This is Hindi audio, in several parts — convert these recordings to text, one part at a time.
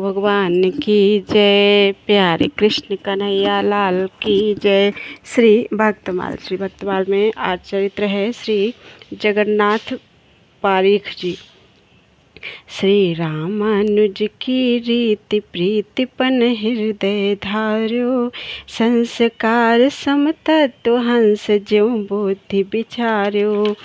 भगवान की जय। प्यारे कृष्ण कन्हैया लाल की जय। श्री भक्तमाल में आज चरित्र है श्री जगन्नाथ पारीख जी। श्री रामानुज की रीति प्रीतिपन हृदय धार्यो, संस्कार समतत्व हंस ज्यों बुद्धि विचार्यो।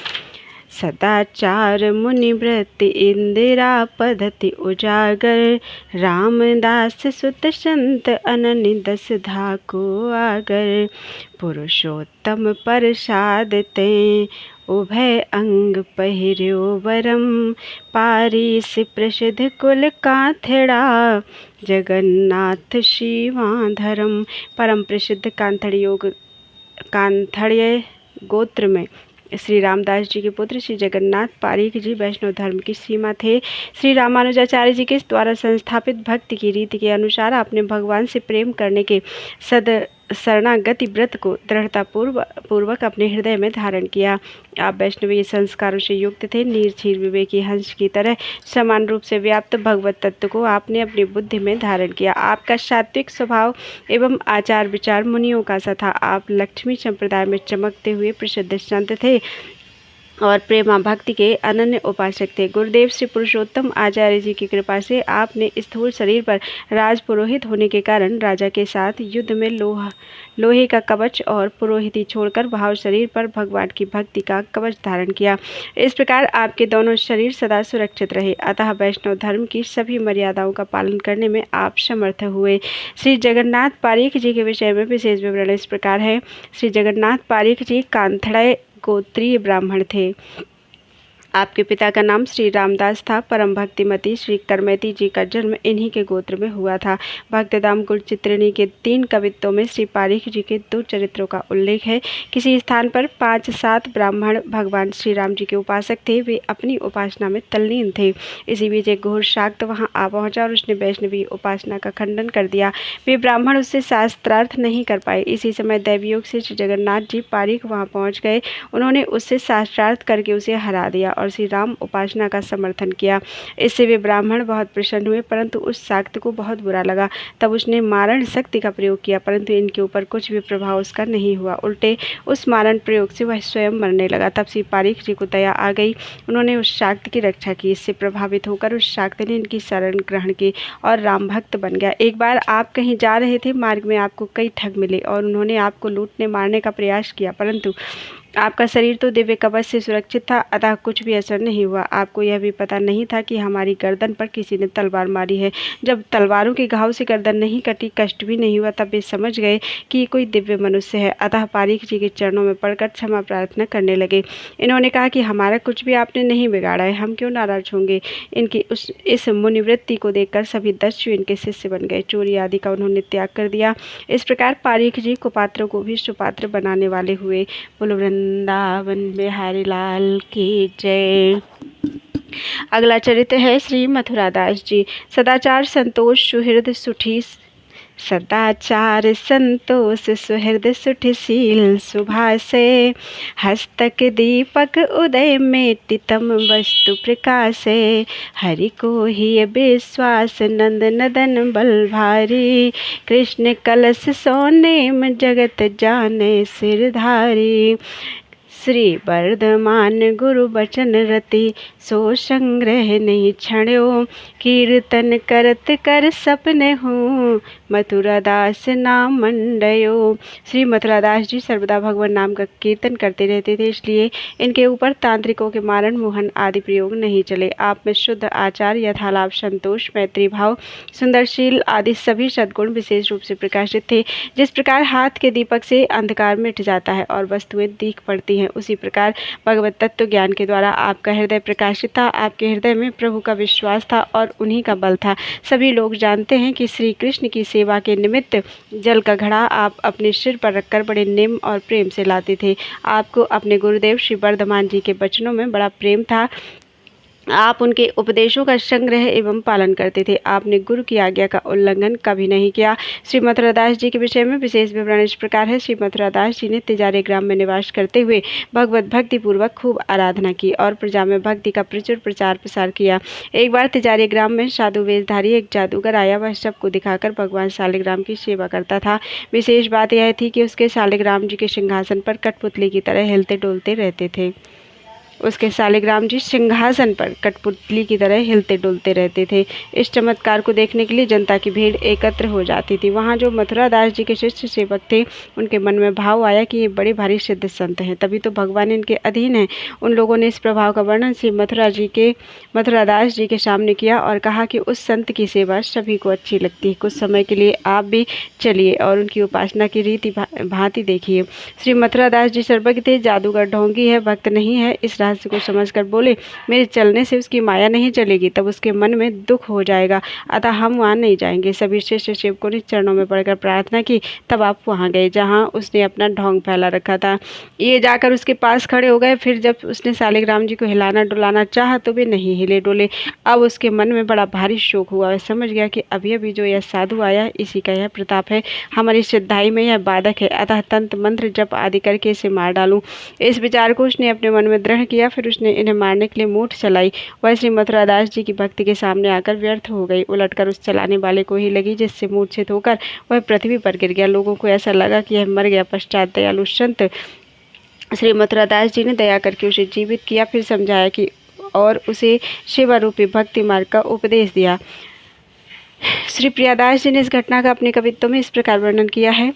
सदाचार मुनि व्रत इंदिरा पद्धति उजागर, रामदास सुत संत अननि दस धाको आगर। पुरुषोत्तम प्रसाद ते उभय अंग पहिर्यो वरम, पारीस प्रसिद्ध कुल कांथड़ा जगन्नाथ शिवाधरम। परम प्रसिद्ध कांथड़िय गोत्र में श्री रामदास जी के पुत्र श्री जगन्नाथ पारीख जी वैष्णव धर्म की सीमा थे। श्री रामानुजाचार्य जी के द्वारा संस्थापित भक्ति की रीति के अनुसार आपने भगवान से प्रेम करने के शरणागति व्रत को दृढ़ता पूर्वक अपने हृदय में धारण किया। आप वैष्णवीय संस्कारों से युक्त थे। नीरक्षीर विवेकी हंस की तरह समान रूप से व्याप्त भगवत तत्व को आपने अपनी बुद्धि में धारण किया। आपका सात्विक स्वभाव एवं आचार विचार मुनियों का सा था। आप लक्ष्मी संप्रदाय में चमकते हुए प्रसिद्ध संत थे और प्रेमा भक्ति के अनन्य उपासक थे। गुरुदेव श्री पुरुषोत्तम आचार्य जी की कृपा से आपने स्थूल शरीर पर राज पुरोहित होने के कारण राजा के साथ युद्ध में लोहे का कवच और पुरोहिती छोड़कर भाव शरीर पर भगवान की भक्ति का कवच धारण किया। इस प्रकार आपके दोनों शरीर सदा सुरक्षित रहे। अतः वैष्णव धर्म की सभी मर्यादाओं का पालन करने में आप समर्थ हुए। श्री जगन्नाथ पारीख जी के विषय में विशेष विवरण इस प्रकार है। श्री जगन्नाथ पारीख जी कांथड़े गोत्रीय ब्राह्मण थे। आपके पिता का नाम श्री रामदास था। परम भक्तिमती श्री करमैती जी का जन्म इन्हीं के गोत्र में हुआ था। भक्तदाम गुण चित्रिणी के 3 कवित्तों में श्री पारीख जी के 2 चरित्रों का उल्लेख है। किसी स्थान पर 5-7 ब्राह्मण भगवान श्री राम जी के उपासक थे। वे अपनी उपासना में तल्लीन थे। इसी बीच एक घोर शाक्त वहां आ पहुंचा और उसने वैष्णवी उपासना का खंडन कर दिया। वे ब्राह्मण उससे शास्त्रार्थ नहीं कर पाए। इसी समय दैवयोग से श्री जगन्नाथ जी पारीख वहां पहुंच गए। उन्होंने उससे शास्त्रार्थ करके उसे हरा दिया और श्री राम उपासना का समर्थन किया। इससे वे ब्राह्मण बहुत प्रसन्न हुए, परंतु उस शाक्त को बहुत बुरा लगा। तब उसने मारण शक्ति का प्रयोग किया, परंतु इनके ऊपर कुछ भी प्रभाव उसका नहीं हुआ। उल्टे उस मारण प्रयोग से वह स्वयं मरने लगा। तब श्री पारीख जी को दया आ गई। उन्होंने उस शाक्त की रक्षा की। इससे प्रभावित होकर उस शाक्त ने इनकी शरण ग्रहण की और राम भक्त बन गया। एक बार आप कहीं जा रहे थे, मार्ग में आपको कई ठग मिले और उन्होंने आपको लूटने मारने का प्रयास किया, परंतु आपका शरीर तो दिव्य कवच से सुरक्षित था, अतः कुछ भी असर नहीं हुआ। आपको यह भी पता नहीं था कि हमारी गर्दन पर किसी ने तलवार मारी है। जब तलवारों के घाव से गर्दन नहीं कटी, कष्ट भी नहीं हुआ, तब वे समझ गए कि ये कोई दिव्य मनुष्य है। अतः पारीख जी के चरणों में पड़कर क्षमा प्रार्थना करने लगे। इन्होंने कहा कि हमारा कुछ भी आपने नहीं बिगाड़ा है, हम क्यों नाराज होंगे। इनकी इस मुनिवृत्ति को देखकर सभी दस्यु इनके शिष्य बन गए। चोरी आदि का उन्होंने त्याग कर दिया। इस प्रकार पारीख जी कुपात्रों को भी सुपात्र बनाने वाले हुए। बोलो वृंदावन बिहारी लाल की जय। अगला चरित्र है श्री मथुरादास जी। सदाचार संतोष सुहृद सुठी सदाचार संतोष सुहृद सुठशील सुभाषे, हस्तक दीपक उदय मेटितम वस्तु प्रकाशे। हरि को ही विश्वास नंद नदन बल भारी, कृष्ण कलश सोनेम जगत जाने सिरधारी। श्री वर्धमान गुरु बचन रति, सो संग्रह नहीं छण्यो। कीर्तन करत कर सपने हूँ, मथुरादास नाम मंडयो। श्री मथुरादास जी सर्वदा भगवान नाम का कीर्तन करते रहते थे, इसलिए इनके ऊपर तांत्रिकों के मारण मोहन आदि प्रयोग नहीं चले। आप में शुद्ध आचार, यथालाप, संतोष, मैत्री भाव, सुंदरशील आदि सभी सद्गुण विशेष रूप से प्रकाशित थे। जिस प्रकार हाथ के दीपक से अंधकार मिट जाता है और वस्तुएं दीख पड़ती हैं, उसी प्रकार भगवत तत्व ज्ञान के द्वारा आपका हृदय प्रकाशित था। आपके हृदय में प्रभु का विश्वास था और उन्हीं का बल था। सभी लोग जानते हैं कि श्री कृष्ण की सेवा के निमित्त जल का घड़ा आप अपने सिर पर रखकर बड़े नेम और प्रेम से लाते थे। आपको अपने गुरुदेव श्री वर्धमान जी के वचनों में बड़ा प्रेम था। आप उनके उपदेशों का संग्रह एवं पालन करते थे। आपने गुरु की आज्ञा का उल्लंघन कभी नहीं किया। श्री मथुरादास जी के विषय में विशेष विवरण इस प्रकार है। श्री मथुरादास जी ने तिजारे ग्राम में निवास करते हुए भगवत भक्ति पूर्वक खूब आराधना की और प्रजा में भक्ति का प्रचुर प्रचार प्रसार किया। एक बार तिजारे ग्राम में साधु वेशधारी एक जादूगर आया। वह सबको दिखाकर भगवान शालिग्राम की सेवा करता था। विशेष बात यह थी कि उसके शालिग्राम जी के सिंहासन पर कठपुतली की तरह हिलते डोलते रहते थे। उसके शालिग्राम जी सिंहासन पर कठपुतली की तरह हिलते डुलते रहते थे। इस चमत्कार को देखने के लिए जनता की भीड़ एकत्र हो जाती थी। वहाँ जो मथुरादास जी के शिष्य सेवक थे, उनके मन में भाव आया कि ये बड़े भारी सिद्ध संत हैं, तभी तो भगवान इनके अधीन है। उन लोगों ने इस प्रभाव का वर्णन श्री मथुरादास जी के सामने किया और कहा कि उस संत की सेवा सभी को अच्छी लगती है। कुछ समय के लिए आप भी चलिए और उनकी उपासना की रीति भांति देखिए। श्री मथुरादास जी सर्वज्ञ थे, जादूगर ढोंगी है, भक्त नहीं है, इस रहस्य को समझकर बोले, मेरे चलने से उसकी माया नहीं चलेगी, तब उसके मन में दुख हो जाएगा, अतः हम वहाँ नहीं जाएंगे। सभी शिष्य सेवकों ने चरणों में पड़कर प्रार्थना की। तब आप वहाँ गए जहाँ उसने अपना ढोंग फैला रखा था। ये जाकर उसके पास खड़े हो गए। फिर जब उसने शालिग्राम जी को हिलाना डुलाना चाहा तो वे नहीं हिले डोले। अब उसके मन में बड़ा भारी शोक हुआ। वह समझ गया कि अभी अभी जो यह साधु आया, इसी का यह प्रताप है, हमारी श्रद्धाई में यह बाधक है, अतः तंत्र मंत्र जप आदि करके इसे मार डालूं। इस विचार को उसने अपने मन में दृढ़ किया। फिर उसने इन्हें मारने के लिए मूठ चलाई। वह श्री मथुरादास जी की भक्ति के सामने आकर व्यर्थ हो गई। उलटकर उस चलाने वाले को ही लगी, जिससे मूर्छित होकर वह पृथ्वी पर गिर गया। लोगों को ऐसा लगा कि यह मर गया। पश्चात दयालु संत श्री मथुरादास जी ने दया करके उसे जीवित किया। फिर समझाया कि और उसे सेवा रूपी भक्ति मार्ग का उपदेश दिया। श्री प्रियादास जी ने इस घटना का अपने कवित्व में इस प्रकार वर्णन किया है।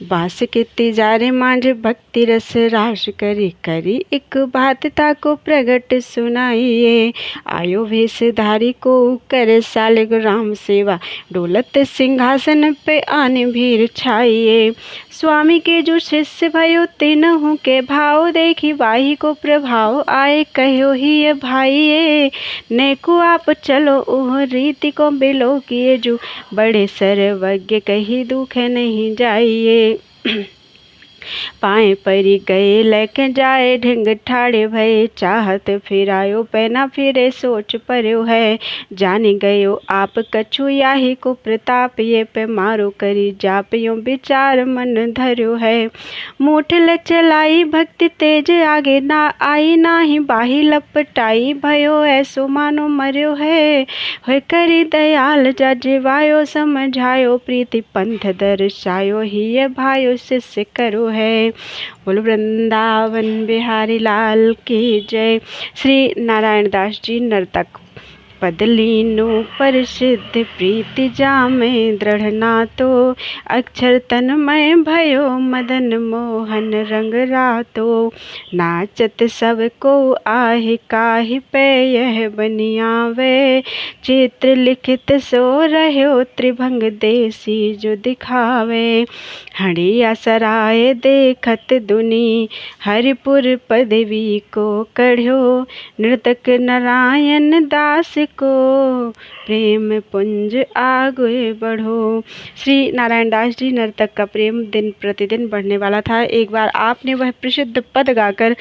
बांस के तिजारे मांझ भक्ति रस राश करी करी, एक बात ताको प्रगट सुनाइए। आयो वेशधारी को करे शालिग्राम सेवा, डोलत सिंहासन पे आने भीड़ छाइए। स्वामी के जो शिष्य भयो तीनों के भाव, देखी वाही को प्रभाव आए, कहो ही ये भाइये। नेको आप चलो ओह रीति को बिलो किए, जो बड़े सर्वज्ञ कही दुख नहीं जाइए। पाए परी गए लेके जाए, ढिंग ठाड़े भये, चाहत फिरायो पैना फिरे सोच पर्यो है। जानी गयो आप कछु याही को प्रताप, ये पे मारो करी जाप यो विचार मन धर्यो है। मूठ ल चलाई भक्ति तेज आगे ना आई, नाही बाही लपटाई, भयो ऐसो मानो मर्यो है। होय करी दयाल जजवायो, समझायो प्रीति पंथ दर्शायो, ही ये भायो शिष्य करो है। बोलो वृंदावन बिहारी लाल की जय। श्री नारायण दास जी नर्तक। पद लीनो परिसिद्ध प्रीति जामे, दृढ़ नातो अक्षर तन्मय भयो, मदन मोहन रंग रातो। नाचत सब को आहि काहि पे, यह बनियावे, चित्र लिखित सो रह्यो, त्रिभंग देसी जो दिखावे। हड़िया सराय देखत दुनी, हरिपुर पदवी को कढ़्यो, नृतक नारायण दास को प्रेम पुंज आगे बढ़ो। श्री नारायण दास जी नर्तक का प्रेम दिन प्रतिदिन बढ़ने वाला था। एक बार आपने वह प्रसिद्ध पद गाकर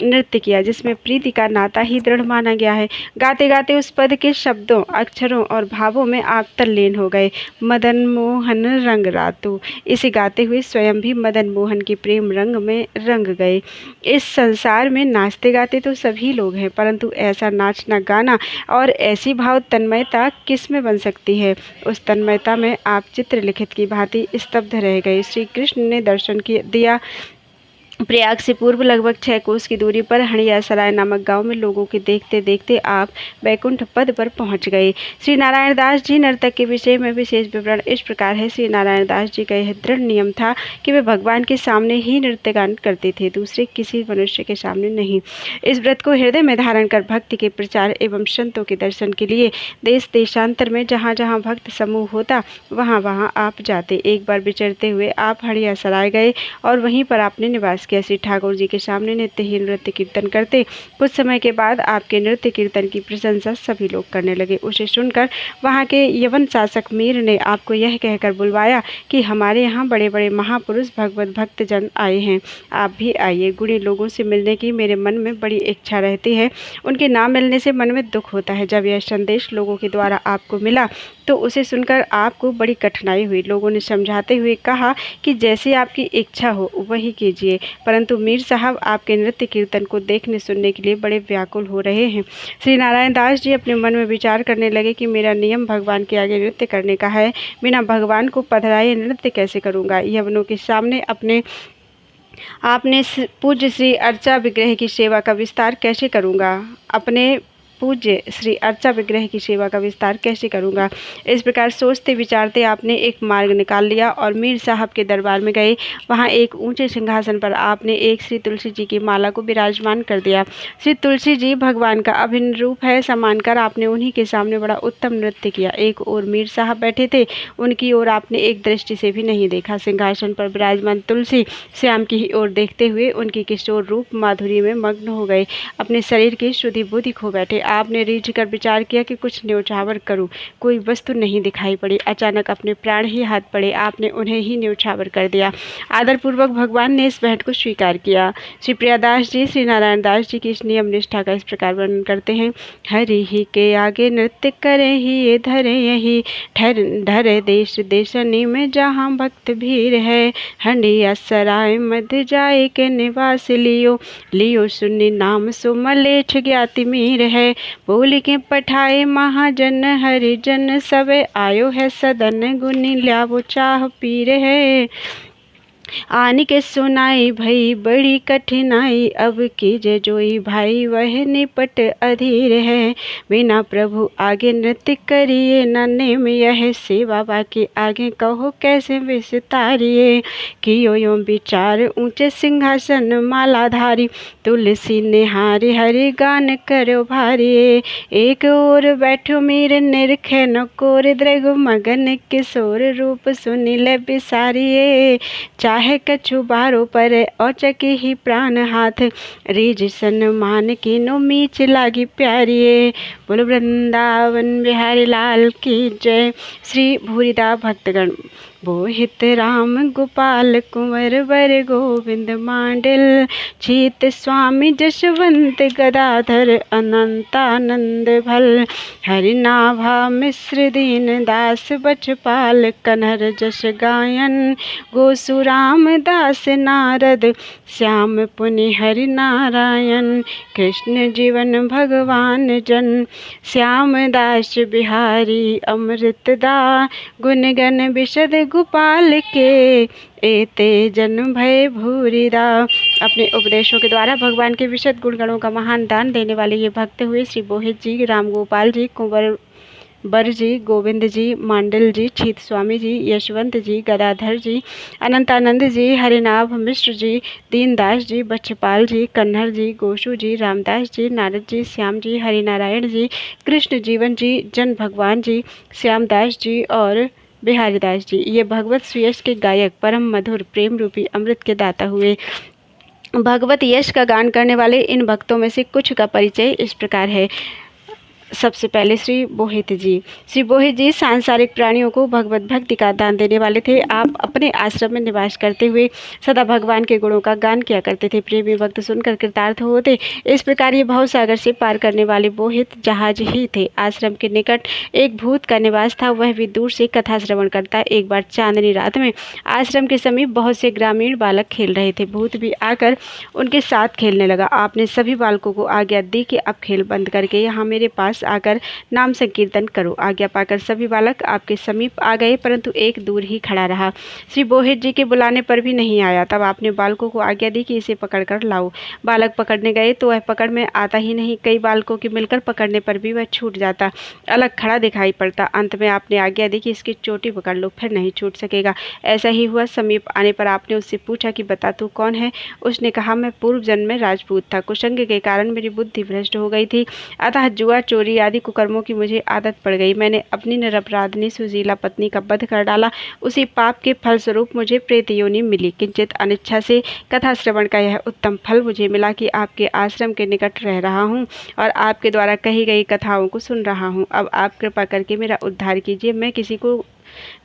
नृत्य किया जिसमें प्रीति का नाता ही दृढ़ माना गया है। गाते गाते उस पद के शब्दों, अक्षरों और भावों में आप तल्लीन हो गए। मदन मोहन रंग रातू, इसे गाते हुए स्वयं भी मदन मोहन की प्रेम रंग में रंग गए। इस संसार में नाचते गाते तो सभी लोग हैं, परंतु ऐसा नाचना गाना और ऐसी भाव तन्मयता किस में बन सकती है। उस तन्मयता में आप चित्रलिखित की भांति स्तब्ध रह गए। श्री कृष्ण ने दर्शन दिया। प्रयाग से पूर्व लगभग 6 कोस की दूरी पर हड़िया सराय नामक गांव में लोगों के देखते देखते आप बैकुंठ पद पर पहुंच गए। श्री नारायण दास जी नर्तक के विषय में विशेष विवरण इस प्रकार है। श्री नारायण दास जी का यह दृढ़ नियम था कि वे भगवान के सामने ही नृत्य गान करते थे, दूसरे किसी मनुष्य के सामने नहीं। इस व्रत को हृदय में धारण कर भक्ति के प्रचार एवं संतों के दर्शन के लिए देश देशांतर में जहाँ जहाँ भक्त समूह होता वहाँ वहाँ आप जाते। एक बार विचरते हुए आप हड़िया सराय गए और वहीं पर आपने निवास किया। श्री ठाकुर जी के सामने नित्यहीन नृत्य कीर्तन करते। कुछ समय के बाद आपके नृत्य कीर्तन की प्रशंसा सभी लोग करने लगे। उसे सुनकर वहाँ के यवन शासक मीर ने आपको यह कहकर बुलवाया कि हमारे यहाँ बड़े बड़े महापुरुष भगवत भक्तजन आए हैं, आप भी आइए। गुणी लोगों से मिलने की मेरे मन में बड़ी इच्छा रहती है, उनके ना मिलने से मन में दुख होता है। जब यह संदेश लोगों के द्वारा आपको मिला तो उसे सुनकर आपको बड़ी कठिनाई हुई। लोगों ने समझाते हुए कहा कि जैसे आपकी इच्छा हो वही कीजिए, परंतु मीर साहब आपके नृत्य कीर्तन को देखने सुनने के लिए बड़े व्याकुल हो रहे हैं। श्री नारायण दास जी अपने मन में विचार करने लगे कि मेरा नियम भगवान के आगे नृत्य करने का है, बिना भगवान को पधराए नृत्य कैसे करूँगा। यवनों के सामने आपने पूज्य श्री अर्चा विग्रह की सेवा का विस्तार कैसे करूँगा, अपने पूज्य श्री अर्चा विग्रह की सेवा का विस्तार कैसे करूँगा। इस प्रकार सोचते विचारते आपने एक मार्ग निकाल लिया और मीर साहब के दरबार में गए। वहाँ एक ऊंचे सिंहासन पर आपने एक श्री तुलसी जी की माला को विराजमान कर दिया। श्री तुलसी जी भगवान का अभिन्न रूप है समानकर आपने उन्हीं के सामने बड़ा उत्तम नृत्य किया। एक ओर मीर साहब बैठे थे, उनकी ओर आपने एक दृष्टि से भी नहीं देखा। सिंहासन पर विराजमान तुलसी श्याम की ही ओर देखते हुए उनकी किशोर रूप माधुरी में मग्न हो गए, अपने शरीर की शुद्धि बुद्धि खो बैठे। आपने रीझ कर विचार किया कि कुछ न्यौछावर करूं, कोई वस्तु नहीं दिखाई पड़ी। अचानक अपने प्राण ही हाथ पड़े, आपने उन्हें ही न्यौछावर कर दिया। आदरपूर्वक भगवान ने इस भेंट को स्वीकार किया। श्री प्रियादास जी श्री नारायण दास जी की इस नियम निष्ठा का इस प्रकार वर्णन करते हैं। हरि ही के आगे नृत्य करे ही ये धरे यही धरे देश देशनी में जहाँ भक्त भीड़ है। हंडिया सराय मध्य जाए के निवास लियो सुनी नाम सुमलेछ ज्ञाति मीर है। बोली के पठाए महाजन हरिजन सबे आयो है सदन गुनी ल्यावो चाह पीर है। आने के सुनाई भई बड़ी कठिनाई, अब कीजे जोई भाई वह निपट अधीर है। बिना प्रभु आगे नृत्य करिए न नेम यह सेवा बाकी आगे कहो कैसे विस्तारिए। कियो यो विचार ऊंचे सिंहासन मालाधारी, तुलसी निहारी हरि गान करो भारी। एक ओर बैठो मीर निरखे न कोर दृग मगन किशोर रूप सुनिले बिसारिए। चाहे कछु बारो पर औचकी ही प्राण हाथ, रीझ सन्मान की नो मीच लागी प्यारिये। बोलो वृंदावन बिहारी लाल की जय। श्री भूरिदा भक्तगण। बोहित राम गोपाल कुंवर वर गोविंद मांडल, चीत स्वामी जशवंत गदाधर अनंतानंद भल। हरिनाभा मिश्र दीन दास बचपाल, कन्हर जश गायन गोसुराम दास नारद। श्याम पुनि हरि नारायण, कृष्ण जीवन भगवान जन। श्याम दास बिहारी अमृतदा, गुण गण विशद गोपाल के। एते जन भय भूरिदा। अपने उपदेशों के द्वारा भगवान के विशद गुणगणों का महान दान देने वाले ये भक्त हुए श्री बोहित जी, राम गोपाल जी, कुंवर बर जी, गोविंद जी, मांडल जी, छीत स्वामी जी, यशवंत जी, गदाधर जी, अनंतानंद जी, हरिनाभ मिश्र जी, दीनदास जी, बच्छपाल जी, कन्हर जी, गोशु जी, रामदास जी, नारद जी, श्याम जी, हरिनारायण जी, कृष्ण जीवन जी, जन भगवान जी, श्यामदास जी और बिहारीदास जी। ये भगवत सुयश के गायक परम मधुर प्रेम रूपी अमृत के दाता हुए। भगवत यश का गान करने वाले इन भक्तों में से कुछ का परिचय इस प्रकार है। सबसे पहले श्री बोहित जी। श्री बोहित जी सांसारिक प्राणियों को भगवत भक्ति का दान देने वाले थे। आप अपने आश्रम में निवास करते हुए सदा भगवान के गुणों का गान किया करते थे। प्रेमी भक्त सुनकर कृतार्थ होते। इस प्रकार ये भव सागर से पार करने वाले बोहित जहाज ही थे। आश्रम के निकट एक भूत का निवास था, वह भी दूर से कथा श्रवण करता। एक बार चांदनी रात में आश्रम के समीप बहुत से ग्रामीण बालक खेल रहे थे। भूत भी आकर उनके साथ खेलने लगा। आपने सभी बालकों को आज्ञा दी कि अब खेल बंद करके यहाँ मेरे पास आकर नाम संकीर्तन करो। आज्ञा पाकर सभी बालक आपके समीप आ गए, परंतु एक दूर ही खड़ा रहा। श्री बोहित जी के बुलाने पर भी नहीं आया। तब आपने बालकों को आज्ञा दी कि इसे पकड़कर लाओ। बालक पकड़ने गए तो वह पकड़ में आता ही नहीं। कई बालकों के मिलकर पकड़ने पर भी वह छूट जाता, अलग खड़ा दिखाई पड़ता। अंत में आपने आज्ञा दी कि इसकी चोटी पकड़ लो, फिर नहीं छूट सकेगा। ऐसा ही हुआ। समीप आने पर आपने उससे पूछा कि बता तू कौन है। उसने कहा मैं पूर्व जन्म में राजपूत था, कुसंग के कारण मेरी बुद्धि भ्रष्ट हो गई थी, अतः जुआ चोरी चोरी आदि कुकर्मों की मुझे आदत पड़ गई। मैंने अपनी निरपराधिनी सुशीला पत्नी का वध कर डाला। उसी पाप के फलस्वरूप मुझे प्रेत योनि मिली। किंचित अनिच्छा से कथा श्रवण का यह उत्तम फल मुझे मिला कि आपके आश्रम के निकट रह रहा हूँ और आपके द्वारा कही गई कथाओं को सुन रहा हूँ। अब आप कृपा करके मेरा उद्धार कीजिए। मैं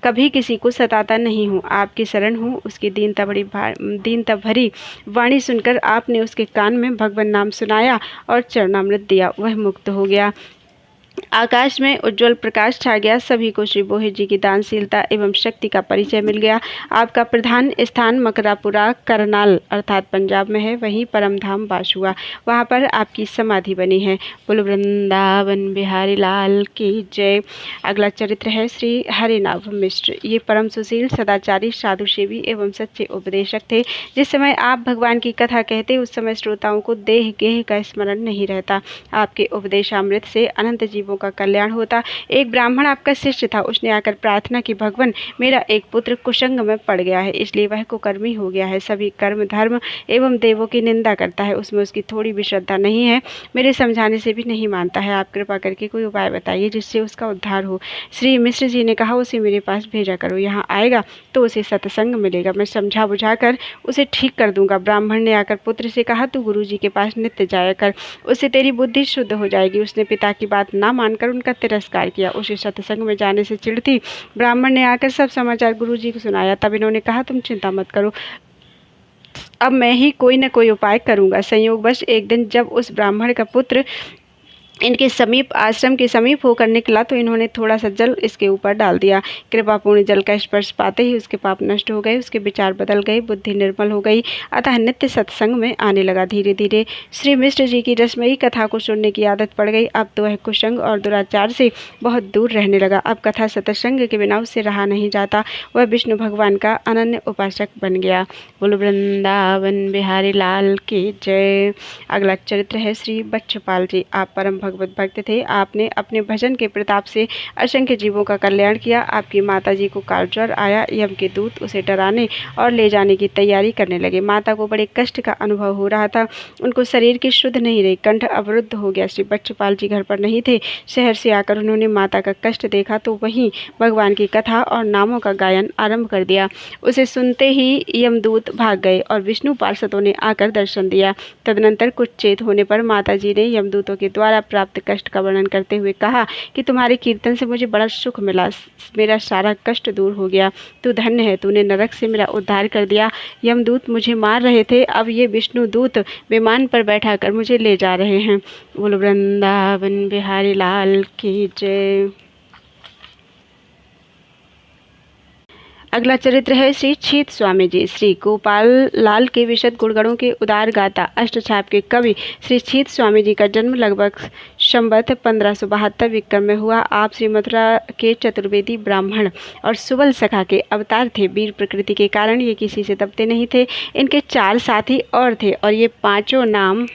कभी किसी को सताता नहीं हूँ, आपकी शरण हूँ। उसकी दीनता भरी वाणी सुनकर आपने उसके कान में भगवान नाम सुनाया और चरणामृत दिया। वह मुक्त हो गया। आकाश में उज्जवल प्रकाश छा गया। सभी को श्री बोहे जी की दानशीलता एवं शक्ति का परिचय मिल गया। आपका प्रधान स्थान मकरापुरा करनाल अर्थात पंजाब में है। वहीं परम धाम वास हुआ। वहाँ पर आपकी समाधि बनी है। बोलो वृंदावन बिहारी लाल की जय। अगला चरित्र है श्री हरिनाभ मिश्र। ये परम सुशील सदाचारी साधु सेवी एवं सच्चे उपदेशक थे। जिस समय आप भगवान की कथा कहते उस समय श्रोताओं को देह गेह का स्मरण नहीं रहता। आपके उपदेशामृत से अनंत जीवों का कल्याण होता। एक ब्राह्मण आपका शिष्य था। उसने आकर प्रार्थना की, भगवान मेरा एक पुत्र कुसंग में पड़ गया है, इसलिए वह कुकर्मी हो गया है। सभी कर्म धर्म एवं देवों की निंदा करता है। उसमें उसकी थोड़ी भी श्रद्धा नहीं है। मेरे समझाने से भी नहीं मानता है। आप कृपा करके कोई उपाय बताइए जिससे उसका उद्धार हो। श्री मिश्र जी ने कहा, उसे मेरे पास भेजा करो। यहाँ आएगा तो उसे सत्संग मिलेगा। मैं समझा बुझा कर उसे ठीक कर दूंगा। ब्राह्मण ने आकर पुत्र से कहा, तू गुरु जी के पास नित्य जाया कर, उससे तेरी बुद्धि शुद्ध हो जाएगी। उसने पिता की बात ना मानकर उनका तिरस्कार किया। उसे सत्संग में जाने से चिढ़ थी। ब्राह्मण ने आकर सब समाचार गुरु जी को सुनाया। तब इन्होंने कहा, तुम चिंता मत करो, अब मैं ही कोई न कोई उपाय करूंगा। संयोगवश एक दिन जब उस ब्राह्मण का पुत्र इनके समीप आश्रम के समीप होकर निकला तो इन्होंने थोड़ा सा जल इसके ऊपर डाल दिया। कृपापूर्ण जल का स्पर्श पाते ही उसके पाप नष्ट हो गए, उसके विचार बदल गए, बुद्धि निर्मल हो गई, अतः नित्य सत्संग में आने लगा। धीरे धीरे श्री मिश्र जी की रसमयी कथा को सुनने की आदत पड़ गई। अब तो वह कुसंग और दुराचार से बहुत दूर रहने लगा। अब कथा सत्संग के बिना उससे रहा नहीं जाता। वह विष्णु भगवान का अनन्य उपासक बन गया। बोलो वृंदावन बिहारी लाल की जय। अगला चरित्र है श्री बच्छपाल जी। आप परम भगवत भक्त थे। आपने अपने भजन के प्रताप से असंख्य जीवों का कल्याण किया। आपकी माता जी को कालज्वर आया। यम के दूत उसे डराने और ले जाने की तैयारी करने लगे। माता को बड़े कष्ट का अनुभव हो रहा था। उनको शरीर की शुद्ध नहीं रही, कंठ अवरुद्ध हो गया। श्री बच्छपाल जी घर पर नहीं थे। शहर से आकर उन्होंने माता का कष्ट देखा तो वहीं भगवान की कथा और नामों का गायन आरंभ कर दिया। उसे सुनते ही यमदूत भाग गए और विष्णु पार्षदों ने आकर दर्शन दिया। तदनंतर कुछ चेत होने पर माता जी ने यमदूतों के द्वारा प्राप्त कष्ट का वर्णन करते हुए कहा कि तुम्हारे कीर्तन से मुझे बड़ा सुख मिला, मेरा सारा कष्ट दूर हो गया। तू धन्य है, तूने नरक से मेरा उद्धार कर दिया। यमदूत मुझे मार रहे थे, अब ये विष्णु दूत विमान पर बैठाकर मुझे ले जा रहे हैं। बोलो वृंदावन बिहारी लाल की जय। अगला चरित्र है श्री छीत स्वामी जी। श्री गोपाल लाल के विशद गुणगणों के उदार गाता अष्टछाप के कवि श्री छीत स्वामी जी का जन्म लगभग संवत 1572 विक्रम में हुआ। आप श्री मथुरा के चतुर्वेदी ब्राह्मण और सुबल सखा के अवतार थे। वीर प्रकृति के कारण ये किसी से दबते नहीं थे। इनके 4 साथी और थे और ये पांचों नाम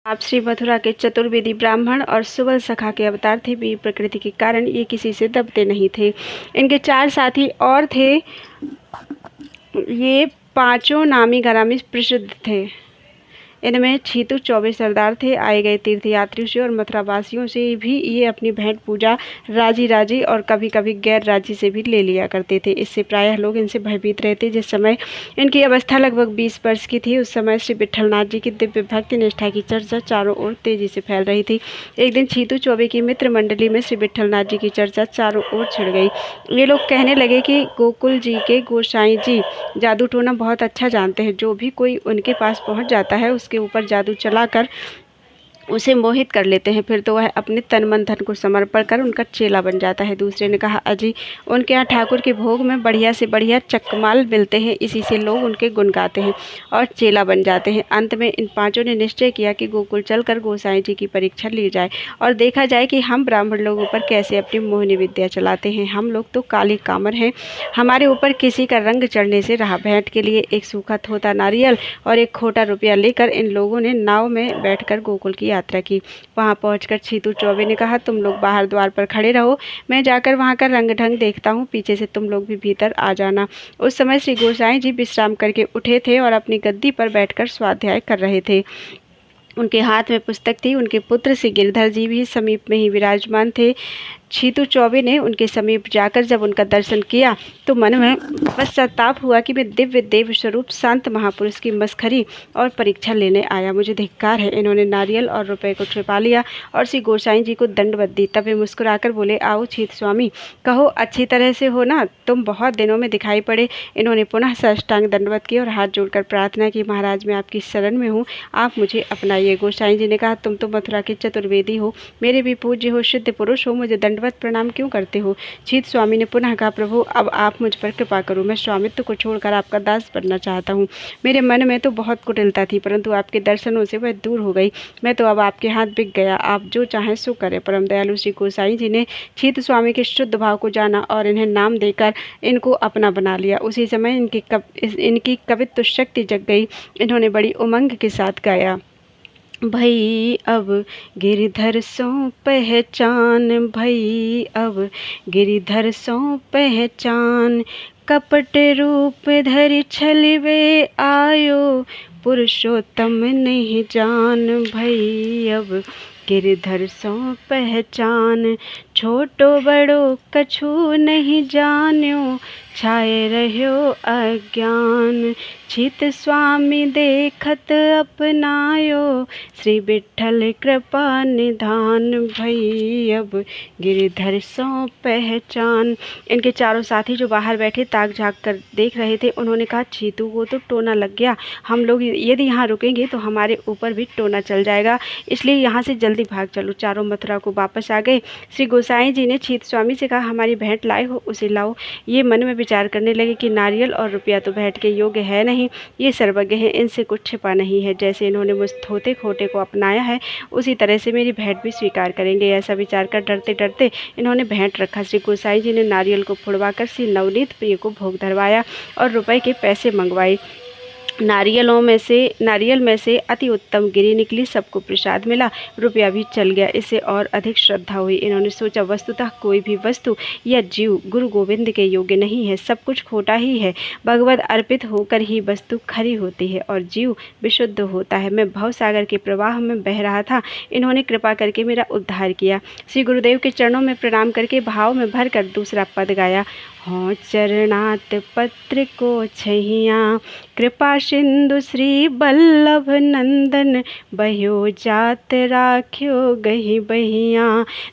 आप श्री मथुरा के चतुर्वेदी ब्राह्मण और सुबल सखा के अवतार थे। वीर प्रकृति के कारण ये किसी से दबते नहीं थे। इनके 4 साथी और थे। ये पांचों नामी ग्रामी प्रसिद्ध थे। इनमें छीतू 24 सरदार थे। आए गए तीर्थयात्रियों से और मथुरावासियों से भी ये अपनी भेंट पूजा राजी राजी और कभी कभी गैर राजी से भी ले लिया करते थे। इससे प्रायः लोग इनसे भयभीत रहते। जिस समय इनकी अवस्था लगभग 20 वर्ष की थी उस समय श्री विट्ठलनाथ जी की दिव्य भक्ति निष्ठा की चर्चा चारों ओर तेजी से फैल रही थी। एक दिन छीतू चौबे की मित्र मंडली में श्री विट्ठलनाथ जी की चर्चा चारों ओर छिड़ गई। ये लोग कहने लगे कि गोकुल जी के गोसाई जी जादू टोना बहुत अच्छा जानते हैं। जो भी कोई उनके पास पहुंच जाता है उसके ऊपर जादू चलाकर उसे मोहित कर लेते हैं, फिर तो वह अपने तन मन धन को समर्पण कर उनका चेला बन जाता है। दूसरे ने कहा, अजी उनके यहाँ ठाकुर के भोग में बढ़िया से बढ़िया चकमाल मिलते हैं, इसी से लोग उनके गुण गाते हैं और चेला बन जाते हैं। अंत में इन पांचों ने निश्चय किया कि गोकुल चलकर गोसाई जी की परीक्षा ली जाए और देखा जाए कि हम ब्राह्मण लोगों पर कैसे अपनी मोहिनी विद्या चलाते हैं। हम लोग तो काले कामर हैं, हमारे ऊपर किसी का रंग चढ़ने से रहा। भेंट के लिए एक सूखा थोथा नारियल और एक खोटा रुपया लेकर इन लोगों ने नाव में बैठकर गोकुल की यात्रा की। वहां पहुंचकर छीतू चौबे ने कहा, तुम लोग बाहर द्वार पर खड़े रहो, मैं जाकर वहां का रंग ढंग देखता हूँ, पीछे से तुम लोग भी भीतर आ जाना। उस समय श्री गोसाई जी विश्राम करके उठे थे और अपनी गद्दी पर बैठकर स्वाध्याय कर रहे थे। उनके हाथ में पुस्तक थी। उनके पुत्र श्री गिरधर जी भी समीप में ही विराजमान थे। छीतू चौबे ने उनके समीप जाकर जब उनका दर्शन किया तो मन में पश्चाताप हुआ कि मैं दिव्य देव स्वरूप शांत महापुरुष की मस्खरी और परीक्षा लेने आया, मुझे धिक्कार है। इन्होंने नारियल और रुपए को छिपा लिया और श्री गोसाई जी को दंडवत दी। तब वे मुस्कुराकर बोले, आओ छीत स्वामी, कहो अच्छी तरह से हो ना, तुम बहुत दिनों में दिखाई पड़े। इन्होंने पुनः साष्टांग दंडवत की और हाथ जोड़कर प्रार्थना की, महाराज मैं आपकी शरण में हूँ, आप मुझे अपनाइए। गोसाई जी ने कहा, तुम तो मथुरा के चतुर्वेदी हो, मेरे भी पूज्य हो, सिद्ध पुरुष हो, मुझे दंडवत प्रणाम क्यों करते हो। छीत स्वामी ने पुनः कहा, प्रभु अब आप मुझ पर कृपा करो, मैं स्वामित्व को छोड़कर आपका दास बनना चाहता हूँ। मेरे मन में तो बहुत कुटिलता थी, परंतु आपके दर्शनों से वह दूर हो गई। मैं तो अब आपके हाथ बिक गया, आप जो चाहें सो करें। परम दयालु श्री गोसाई जी ने छीत स्वामी के शुद्ध भाव को जाना और इन्हें नाम देकर इनको अपना बना लिया। उसी समय इनकी कवित्व शक्ति जग गई। इन्होंने बड़ी उमंग के साथ गाया, भई अब गिरधर सो पहचान, भई अब गिरधर सो पहचान, कपट रूप धरि छलिवे आयो, पुरुषोत्तम नहीं जान। भई अब गिरधर सो पहचान, छोटो बड़ो कछु नहीं जान्यो, छाए रह्यो अज्ञान। छीत स्वामी देखत अपनायो, श्री विठ्ठल कृपा निधान। भई अब गिरधर सो पहचान। इनके चारों साथी जो बाहर बैठे ताक झाँक कर देख रहे थे, उन्होंने कहा, छीतू को तो टोना लग गया, हम लोग यदि यहाँ रुकेंगे तो हमारे ऊपर भी टोना चल जाएगा, इसलिए यहाँ से जल्दी भाग चलो। चारों मथुरा को वापस आ गए। श्री गोसाई जी ने छीत स्वामी से कहा, हमारी भेंट लाए हो, उसे लाओ। ये मन में विचार करने लगे कि नारियल और रुपया तो भेंट के योग्य है नहीं, ये सर्वज्ञ हैं, इनसे कुछ छिपा नहीं है। जैसे इन्होंने मुझ थोते खोटे को अपनाया है, उसी तरह से मेरी भेंट भी स्वीकार करेंगे। ऐसा विचार कर डरते डरते इन्होंने भेंट रखा। श्री गोसाई जी ने नारियल को फुड़वाकर श्री नवनीत प्रिय को भोग धरवाया और रुपए के पैसे मंगवाए। नारियल में से अति उत्तम गिरी निकली, सबको प्रसाद मिला, रुपया भी चल गया। इससे और अधिक श्रद्धा हुई। इन्होंने सोचा, वस्तुतः कोई भी वस्तु या जीव गुरु गोविंद के योग्य नहीं है, सब कुछ खोटा ही है। भगवद अर्पित होकर ही वस्तु खरी होती है और जीव विशुद्ध होता है। मैं भवसागर के प्रवाह में बह रहा था, इन्होंने कृपा करके मेरा उद्धार किया। श्री गुरुदेव के चरणों में प्रणाम करके भाव में भरकर दूसरा पद गाया, हों चरणात पत्र को छहिया, कृपा सिंधु श्री बल्लभ नंदन, बह्यो जात राख्यो गही बहिया,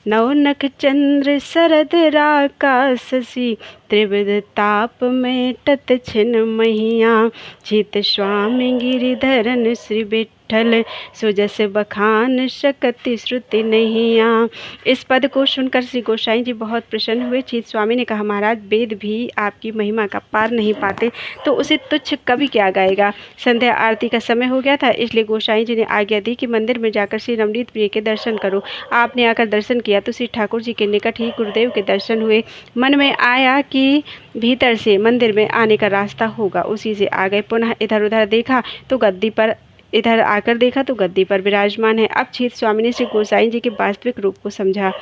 नवनख चंद्र शरद राका शशि, त्रिविध ताप में टत छिन महिया, छीत स्वामी गिरिधरन श्री विठ्ठल, सुजस बखान शकति श्रुति नहिया। इस पद को सुनकर श्री गोसाई जी बहुत प्रसन्न हुए। छीत स्वामी ने कहा, महाराज वेद भी आपकी महिमा का पार नहीं पाते, तो उसे तुच्छ कवि क्या गाएगा। संध्या आरती का समय हो गया था, इसलिए गोसाई जी ने आज्ञा दी कि मंदिर में जाकर श्री नवनीत प्रिय के दर्शन करो। आपने आकर दर्शन किया तो श्री ठाकुर जी के निकट ही गुरुदेव के दर्शन हुए। मन में आया कि भीतर से मंदिर में आने का रास्ता होगा, उसी से आ गए। पुनः इधर उधर देखा तो गद्दी पर विराजमान है। अब छीत स्वामी ने श्री गोसाई जी के वास्तविक रूप को समझा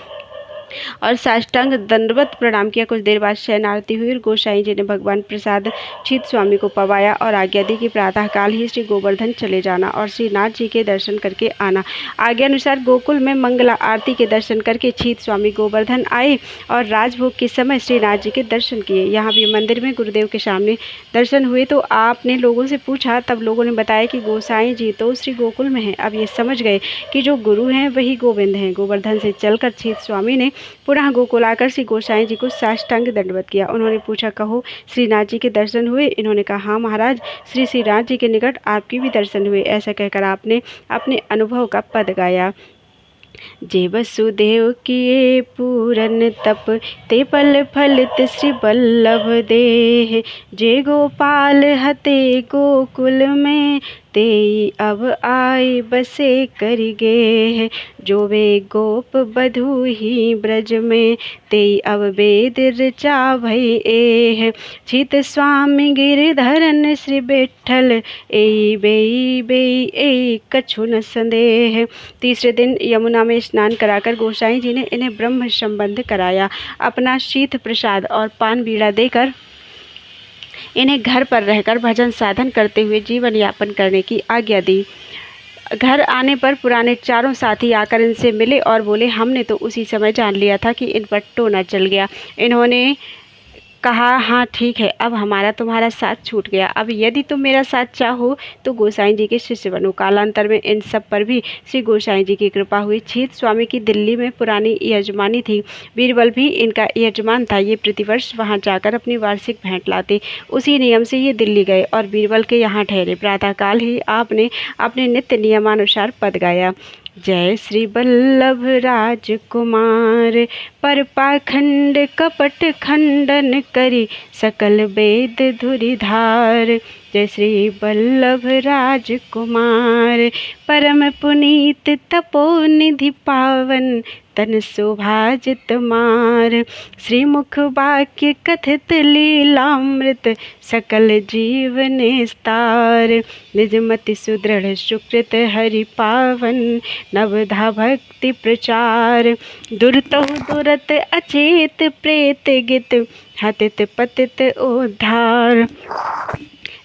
और साष्टांग दंडवत प्रणाम किया। कुछ देर बाद शयन आरती हुई और गोसाई जी ने भगवान प्रसाद छीत स्वामी को पवाया और आज्ञा दी कि प्रातः काल ही श्री गोवर्धन चले जाना और श्री नाथ जी के दर्शन करके आना। आज्ञा अनुसार गोकुल में मंगला आरती के दर्शन करके छीत स्वामी गोवर्धन आए और राजभोग के समय श्री नाथ जी के दर्शन किए। यहाँ भी मंदिर में गुरुदेव के सामने दर्शन हुए तो आपने लोगों से पूछा, तब लोगों ने बताया कि गोसाई जी तो श्री गोकुल में हैं। अब ये समझ गए कि जो गुरु हैं वही गोविंद हैं। गोवर्धन से चलकर छीत स्वामी ने पुनः गोकुल आकर श्री गोसाई जी को साष्टांग दंडवत किया। उन्होंने पूछा, कहो श्रीनाथ जी के दर्शन हुए। इन्होंने कहा, हाँ महाराज, श्री श्रीनाथ जी के निकट आपके भी दर्शन हुए। ऐसा कहकर आपने अपने अनुभव का पद गाया। जे वसुदेव किए पूरन तप, ते पल फलित श्री बल्लभ देह, जे गोपाल हते गोकुल में, ते अब आए बसे कर गे, जो वे गोप बधू ही ब्रज में, ते अब वेद ऋचा भई एह, छीत स्वामी गिरधरन श्री विठ्ठल, ए बेई बेई ए कछु न संदेह। तीसरे दिन यमुना में स्नान कराकर गोसाई जी ने इन्हें ब्रह्म संबंध कराया। अपना शीत प्रसाद और पान बीड़ा देकर इन्हें घर पर रहकर भजन साधन करते हुए जीवन यापन करने की आज्ञा दी। घर आने पर पुराने चारों साथी आकर इनसे मिले और बोले, हमने तो उसी समय जान लिया था कि इन पर टोना चल गया। इन्होंने कहा, हाँ ठीक है, अब हमारा तुम्हारा साथ छूट गया। अब यदि तुम मेरा साथ चाहो तो गोसाई जी के शिष्य बनो। कालांतर में इन सब पर भी श्री गोसाई जी की कृपा हुई। छीत स्वामी की दिल्ली में पुरानी यजमानी थी। बीरबल भी इनका यजमान था। ये प्रतिवर्ष वहाँ जाकर अपनी वार्षिक भेंट लाते। उसी नियम से ये दिल्ली गए और बीरबल के यहाँ ठहरे। प्रातःकाल ही आपने अपने नित्य नियमानुसार पद गाया। जय श्री वल्लभ राजकुमार, पर पाखंड कपट खंडन करी, सकल वेद धुरिधार। जय श्री वल्लभ राजकुमार, परम पुनीत तपोनिधि पावन, तन शोभाजित मार। श्रीमुख वाक्य कथित लीलामृत, सकल जीवन निस्तार। निजमति सुदृढ़ सुकृत हरि पावन, नवधा भक्ति प्रचार। दुर्तहु दुरत अचेत प्रेत गित, हतित पतित उद्धार।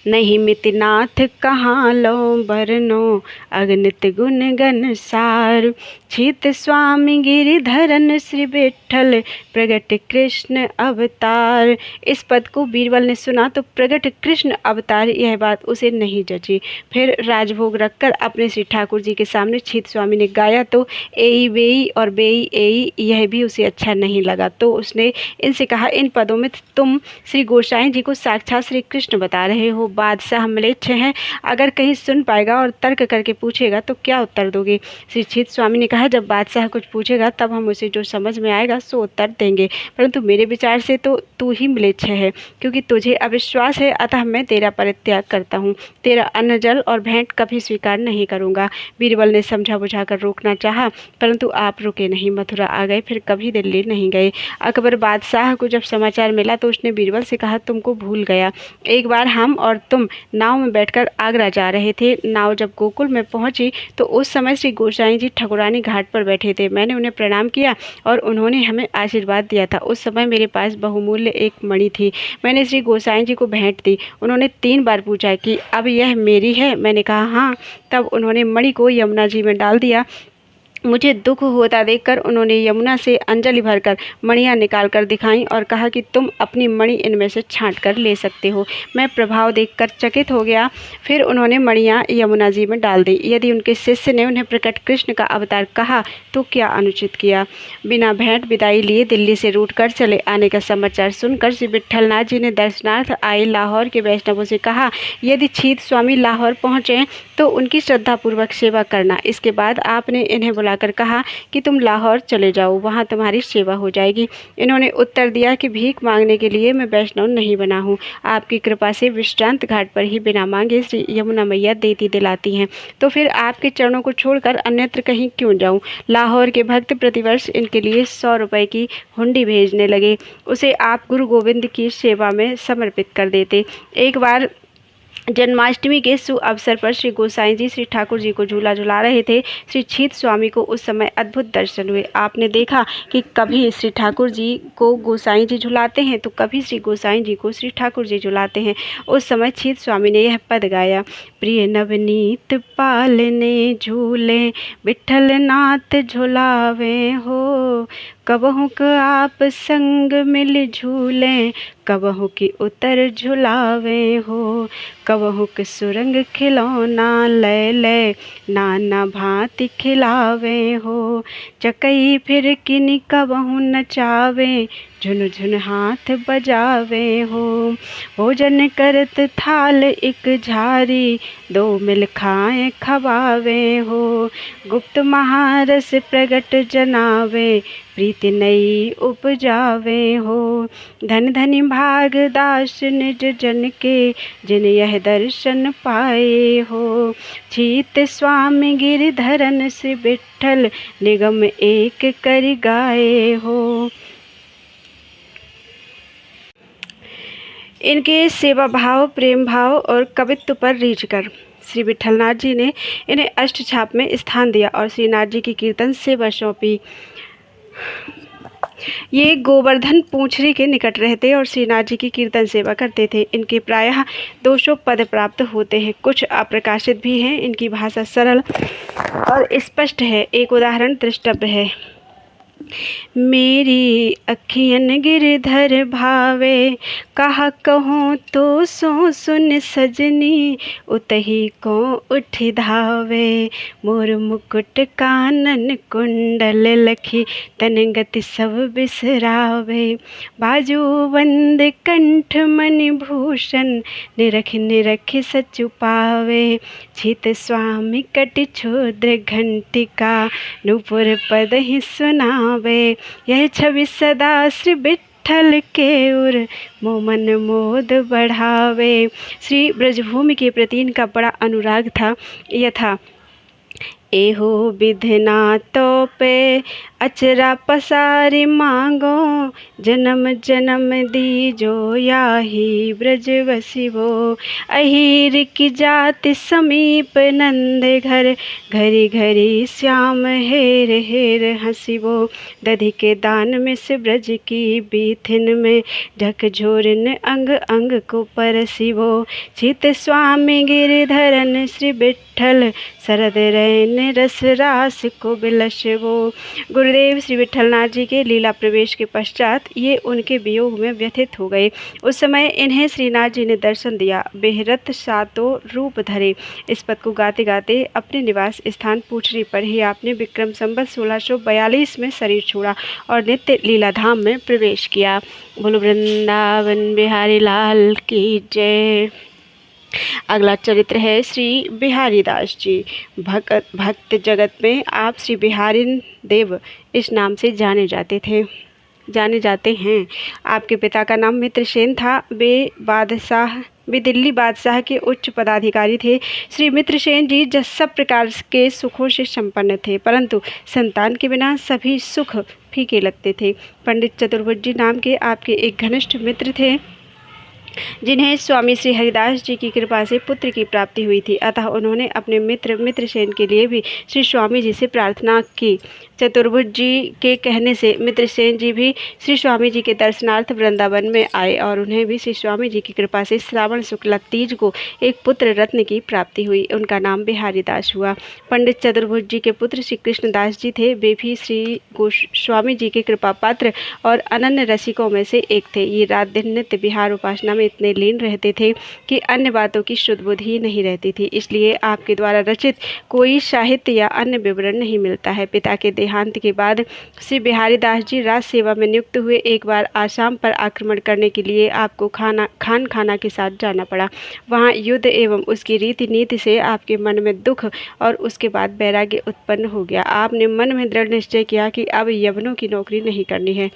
नहीं मितिनाथ कहाँ लो बरनो, अगणित गुण गण सार। छीत स्वामी गिरिधरन श्री विठ्ठल, प्रगट कृष्ण अवतार। इस पद को बीरबल ने सुना तो प्रगट कृष्ण अवतार यह बात उसे नहीं जची। फिर राजभोग रखकर अपने श्री ठाकुर जी के सामने छीत स्वामी ने गाया तो एई बेई और बेई एई, यह भी उसे अच्छा नहीं लगा। तो उसने इनसे कहा, इन पदों में तुम श्री गोसाई जी को साक्षात श्री कृष्ण बता रहे हो। बादशाह म्लेच्छ हैं, अगर कहीं सुन पाएगा और तर्क करके पूछेगा तो क्या उत्तर दोगे? श्री छीत स्वामी ने कहा, जब बादशाह कुछ पूछेगा तब हम उसे जो समझ में आएगा सो उत्तर देंगे, परंतु मेरे विचार से तो तू ही म्लेच्छ है, क्योंकि तुझे अविश्वास है, अतः मैं तेरा परित्याग करता हूँ। तेरा अन्न जल और भेंट कभी स्वीकार नहीं करूँगा। बीरबल ने समझा बुझाकर रोकना चाहा, परंतु आप रुके नहीं। मथुरा आ गए, फिर कभी दिल्ली नहीं गए। अकबर बादशाह को जब समाचार मिला तो उसने बीरबल से कहा, तुमको भूल गया। एक बार हम और तुम नाव में बैठकर आगरा जा रहे थे। नाव जब गोकुल में पहुंची तो उस समय श्री गोसाई जी ठकुरानी घाट पर बैठे थे। मैंने उन्हें प्रणाम किया और उन्होंने हमें आशीर्वाद दिया था। उस समय मेरे पास बहुमूल्य एक मणि थी। मैंने श्री गोसाई जी को भेंट दी। उन्होंने 3 बार पूछा कि अब यह मेरी है। मैंने कहा हाँ। तब उन्होंने मणि को यमुना जी में डाल दिया। मुझे दुख होता देखकर उन्होंने यमुना से अंजलि भरकर मणियाँ निकाल कर दिखाईं और कहा कि तुम अपनी मणि इनमें से छांट कर ले सकते हो। मैं प्रभाव देखकर चकित हो गया। फिर उन्होंने मणियाँ यमुना जी में डाल दी। यदि उनके शिष्य ने उन्हें प्रकट कृष्ण का अवतार कहा तो क्या अनुचित किया। बिना भेंट विदाई लिए दिल्ली से रूट कर चले आने का समाचार सुनकर श्री विट्ठलनाथ जी ने दर्शनार्थ आए लाहौर के वैष्णवों से कहा, यदि छीत स्वामी लाहौर पहुँचे तो उनकी श्रद्धापूर्वक सेवा करना। इसके बाद आपने इन्हें बुलाकर कहा कि तुम लाहौर चले जाओ, वहाँ तुम्हारी सेवा हो जाएगी। इन्होंने उत्तर दिया कि भीख मांगने के लिए मैं वैष्णव नहीं बना हूँ। आपकी कृपा से विश्रांत घाट पर ही बिना मांगे श्री यमुना मैया देती दिलाती हैं, तो फिर आपके चरणों को छोड़कर अन्यत्र कहीं क्यों जाऊँ। लाहौर के भक्त प्रतिवर्ष इनके लिए 100 रुपये की हुंडी भेजने लगे। उसे आप गुरु गोविंद की सेवा में समर्पित कर देते। एक बार जन्माष्टमी के सुअवसर पर श्री गोसाई जी श्री ठाकुर जी को झूला झुला रहे थे। श्री छीत स्वामी को उस समय अद्भुत दर्शन हुए। आपने देखा कि कभी श्री ठाकुर जी को गोसाई जी झुलाते हैं तो कभी श्री गोसाई जी को श्री ठाकुर जी झुलाते हैं। उस समय छीत स्वामी ने यह पद गाया, प्रिय नवनीत पालने झूले, विठ्ठल नाथ झुलावे हो। कबहु क आप संग मिल झूले, कबहु की उतर झुलावे हो। कबहु क सुरंग खिलौना लय लय, नाना भांति खिलावे हो। चकई फिर किनी कबहु नचावे, झुन झुन हाथ बजावे हो। भोजन करत थाल एक झारी, 2 मिल खाए खवावे हो। गुप्त महारस प्रगट जनावे, प्रीति नई उपजावे हो। धन धनी भाग दास निज जन के, जिन यह दर्शन पाए हो। छीत स्वामी गिरिधरन श्री विठ्ठल, निगम एक कर गाए हो। इनके सेवा भाव, प्रेम भाव और कवित्व पर रीझकर श्री विट्ठलनाथ जी ने इन्हें अष्टछाप में स्थान दिया और श्रीनाथ जी की कीर्तन सेवा सौंपी। ये गोवर्धन पूंछरी के निकट रहते और श्रीनाथ जी की कीर्तन सेवा करते थे। इनके प्रायः 200 पद प्राप्त होते हैं। कुछ अप्रकाशित भी हैं। इनकी भाषा सरल और स्पष्ट है। एक उदाहरण दृष्टव्य है। मेरी अखियन गिरधर भावे, कहा कहूँ तो सो सुन सजनी, उतही को उठ धावे। मोर मुकुट कानन कुंडल लखी, तन गति सब बिसरावे। बाजू बंद कंठ मणि भूषण, निरख निरख सचु पावे। छित स्वामी कटि क्षुद्र घंटिका, नूपुर पद ही सुनावे। यह छवि सदा श्री विठ्ठल के उर, मोमन मोद बढ़ावे। श्री ब्रजभूमि के प्रति इनका बड़ा अनुराग था। यथा एहो विधना तो पे अचरा पसारी मांगो, जन्म जन्म दीजो याही ब्रज वसिवो। अहीर की जाति समीप नंद घर, घरी घरी श्याम हेर हेर हंसिवो। दधि के दान में से ब्रज की बीथिन में, झकझोरन अंग अंग को परसिवो। चित स्वामी गिरधरन श्री विठ्ठल, शरद रैन रस रास को बिलसवो। गुरुदेव श्री विठ्ठलनाथ जी के लीला प्रवेश के पश्चात ये उनके वियोग में व्यथित हो गए। उस समय इन्हें श्रीनाथ जी ने दर्शन दिया। बेहरत सातो रूप धरे। इस पद को गाते गाते अपने निवास स्थान पूछरी पर ही आपने विक्रम संवत 1642 में शरीर छोड़ा और नित्य लीलाधाम में प्रवेश किया। बोलो वृंदावन बिहारी लाल की जय। अगला चरित्र है श्री बिहारी दास जी। भक्त जगत में आप श्री बिहारी देव इस नाम से जाने जाते हैं। आपके पिता का नाम मित्रसेन था। वे दिल्ली बादशाह के उच्च पदाधिकारी थे। श्री मित्रसेन जी सब प्रकार के सुखों से संपन्न थे, परंतु संतान के बिना सभी सुख फीके लगते थे। पंडित चतुर्भुज नाम के आपके एक घनिष्ठ मित्र थे, जिन्हें स्वामी श्री हरिदास जी की कृपा से पुत्र की प्राप्ति हुई थी। अतः उन्होंने अपने मित्रसेन के लिए भी श्री स्वामी जी से प्रार्थना की। चतुर्भुज जी के कहने से मित्रसेन जी भी श्री स्वामी जी के दर्शनार्थ वृंदावन में आए और उन्हें भी श्री स्वामी जी की कृपा से श्रावण शुक्ल तीज को एक पुत्र रत्न की प्राप्ति हुई। उनका नाम बिहारी दास हुआ। पंडित चतुर्भुज जी के पुत्र श्री कृष्णदास जी थे। वे भी श्री स्वामी जी के कृपा पात्र और अनन्य रसिकों में से एक थे। ये रात दिन नित्य बिहार उपासना में इतने लीन रहते थे कि अन्य बातों की शुद्ध बुद्धि ही नहीं रहती थी। इसलिए आपके द्वारा रचित कोई साहित्य या अन्य विवरण नहीं मिलता है। पिता के देहांत के बाद श्री बिहारी दास जी राज सेवा में नियुक्त हुए। एक बार आसाम पर आक्रमण करने के लिए आपको खाना के साथ जाना पड़ा। वहाँ युद्ध एवं उसकी रीति नीति से आपके मन में दुख और उसके बाद वैराग्य उत्पन्न हो गया। आपने मन में दृढ़ निश्चय किया कि अब यवनों की नौकरी नहीं करनी है।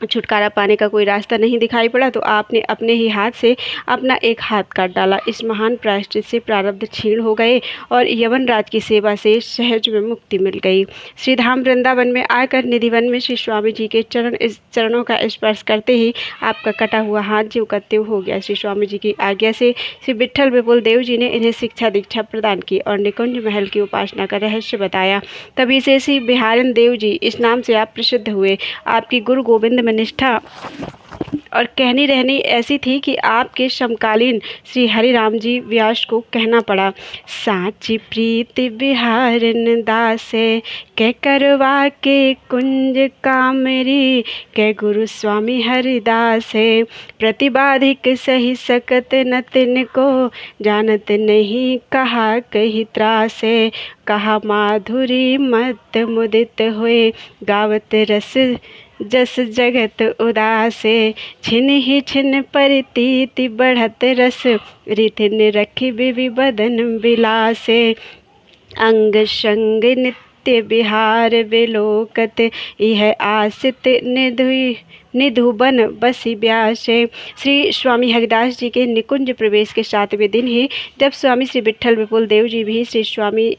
छुटकारा पाने का कोई रास्ता नहीं दिखाई पड़ा तो आपने अपने ही हाथ से अपना एक हाथ काट डाला। इस महान प्रायश्चित से प्रारब्ध क्षीण हो गए और यवन राज की सेवा से सहज में मुक्ति मिल गई। श्री धाम वृंदावन में आकर निधिवन में श्री स्वामी जी के चरणों का स्पर्श करते ही आपका कटा हुआ हाथ ज्यों का त्यों हो गया। श्री स्वामी जी की आज्ञा से श्री विठ्ठल विपुल देव जी ने इन्हें शिक्षा दीक्षा प्रदान की और निकुंज महल की उपासना का रहस्य बताया। तभी से श्री बिहारन देव जी इस नाम से आप प्रसिद्ध हुए। आपकी गुरु गोविंद में निष्ठा और कहनी रहनी ऐसी थी कि आपके समकालीन श्री हरिराम जी व्यास को कहना पड़ा, साची प्रीति बिहारन दासे, कै करवा के कुंज कामरी, कै गुरु स्वामी हरिदासे। प्रतिबाधिक सही सकत न तिन को, जानत नहीं कहा कही त्रासे। कहा माधुरी मत मुदित हुए, गावत रस जस जगत उदासे। छिन ही छिन परितीति बढ़त रस, रिथिन रखी बिवि बदन विलासे। अंग संग नित्य बिहार विलोकत, यह आसित निधुबन बसी ब्यासे। श्री स्वामी हरिदास जी के निकुंज प्रवेश के 7वें दिन ही जब स्वामी श्री विठ्ठल विपुल देव जी भी श्री स्वामी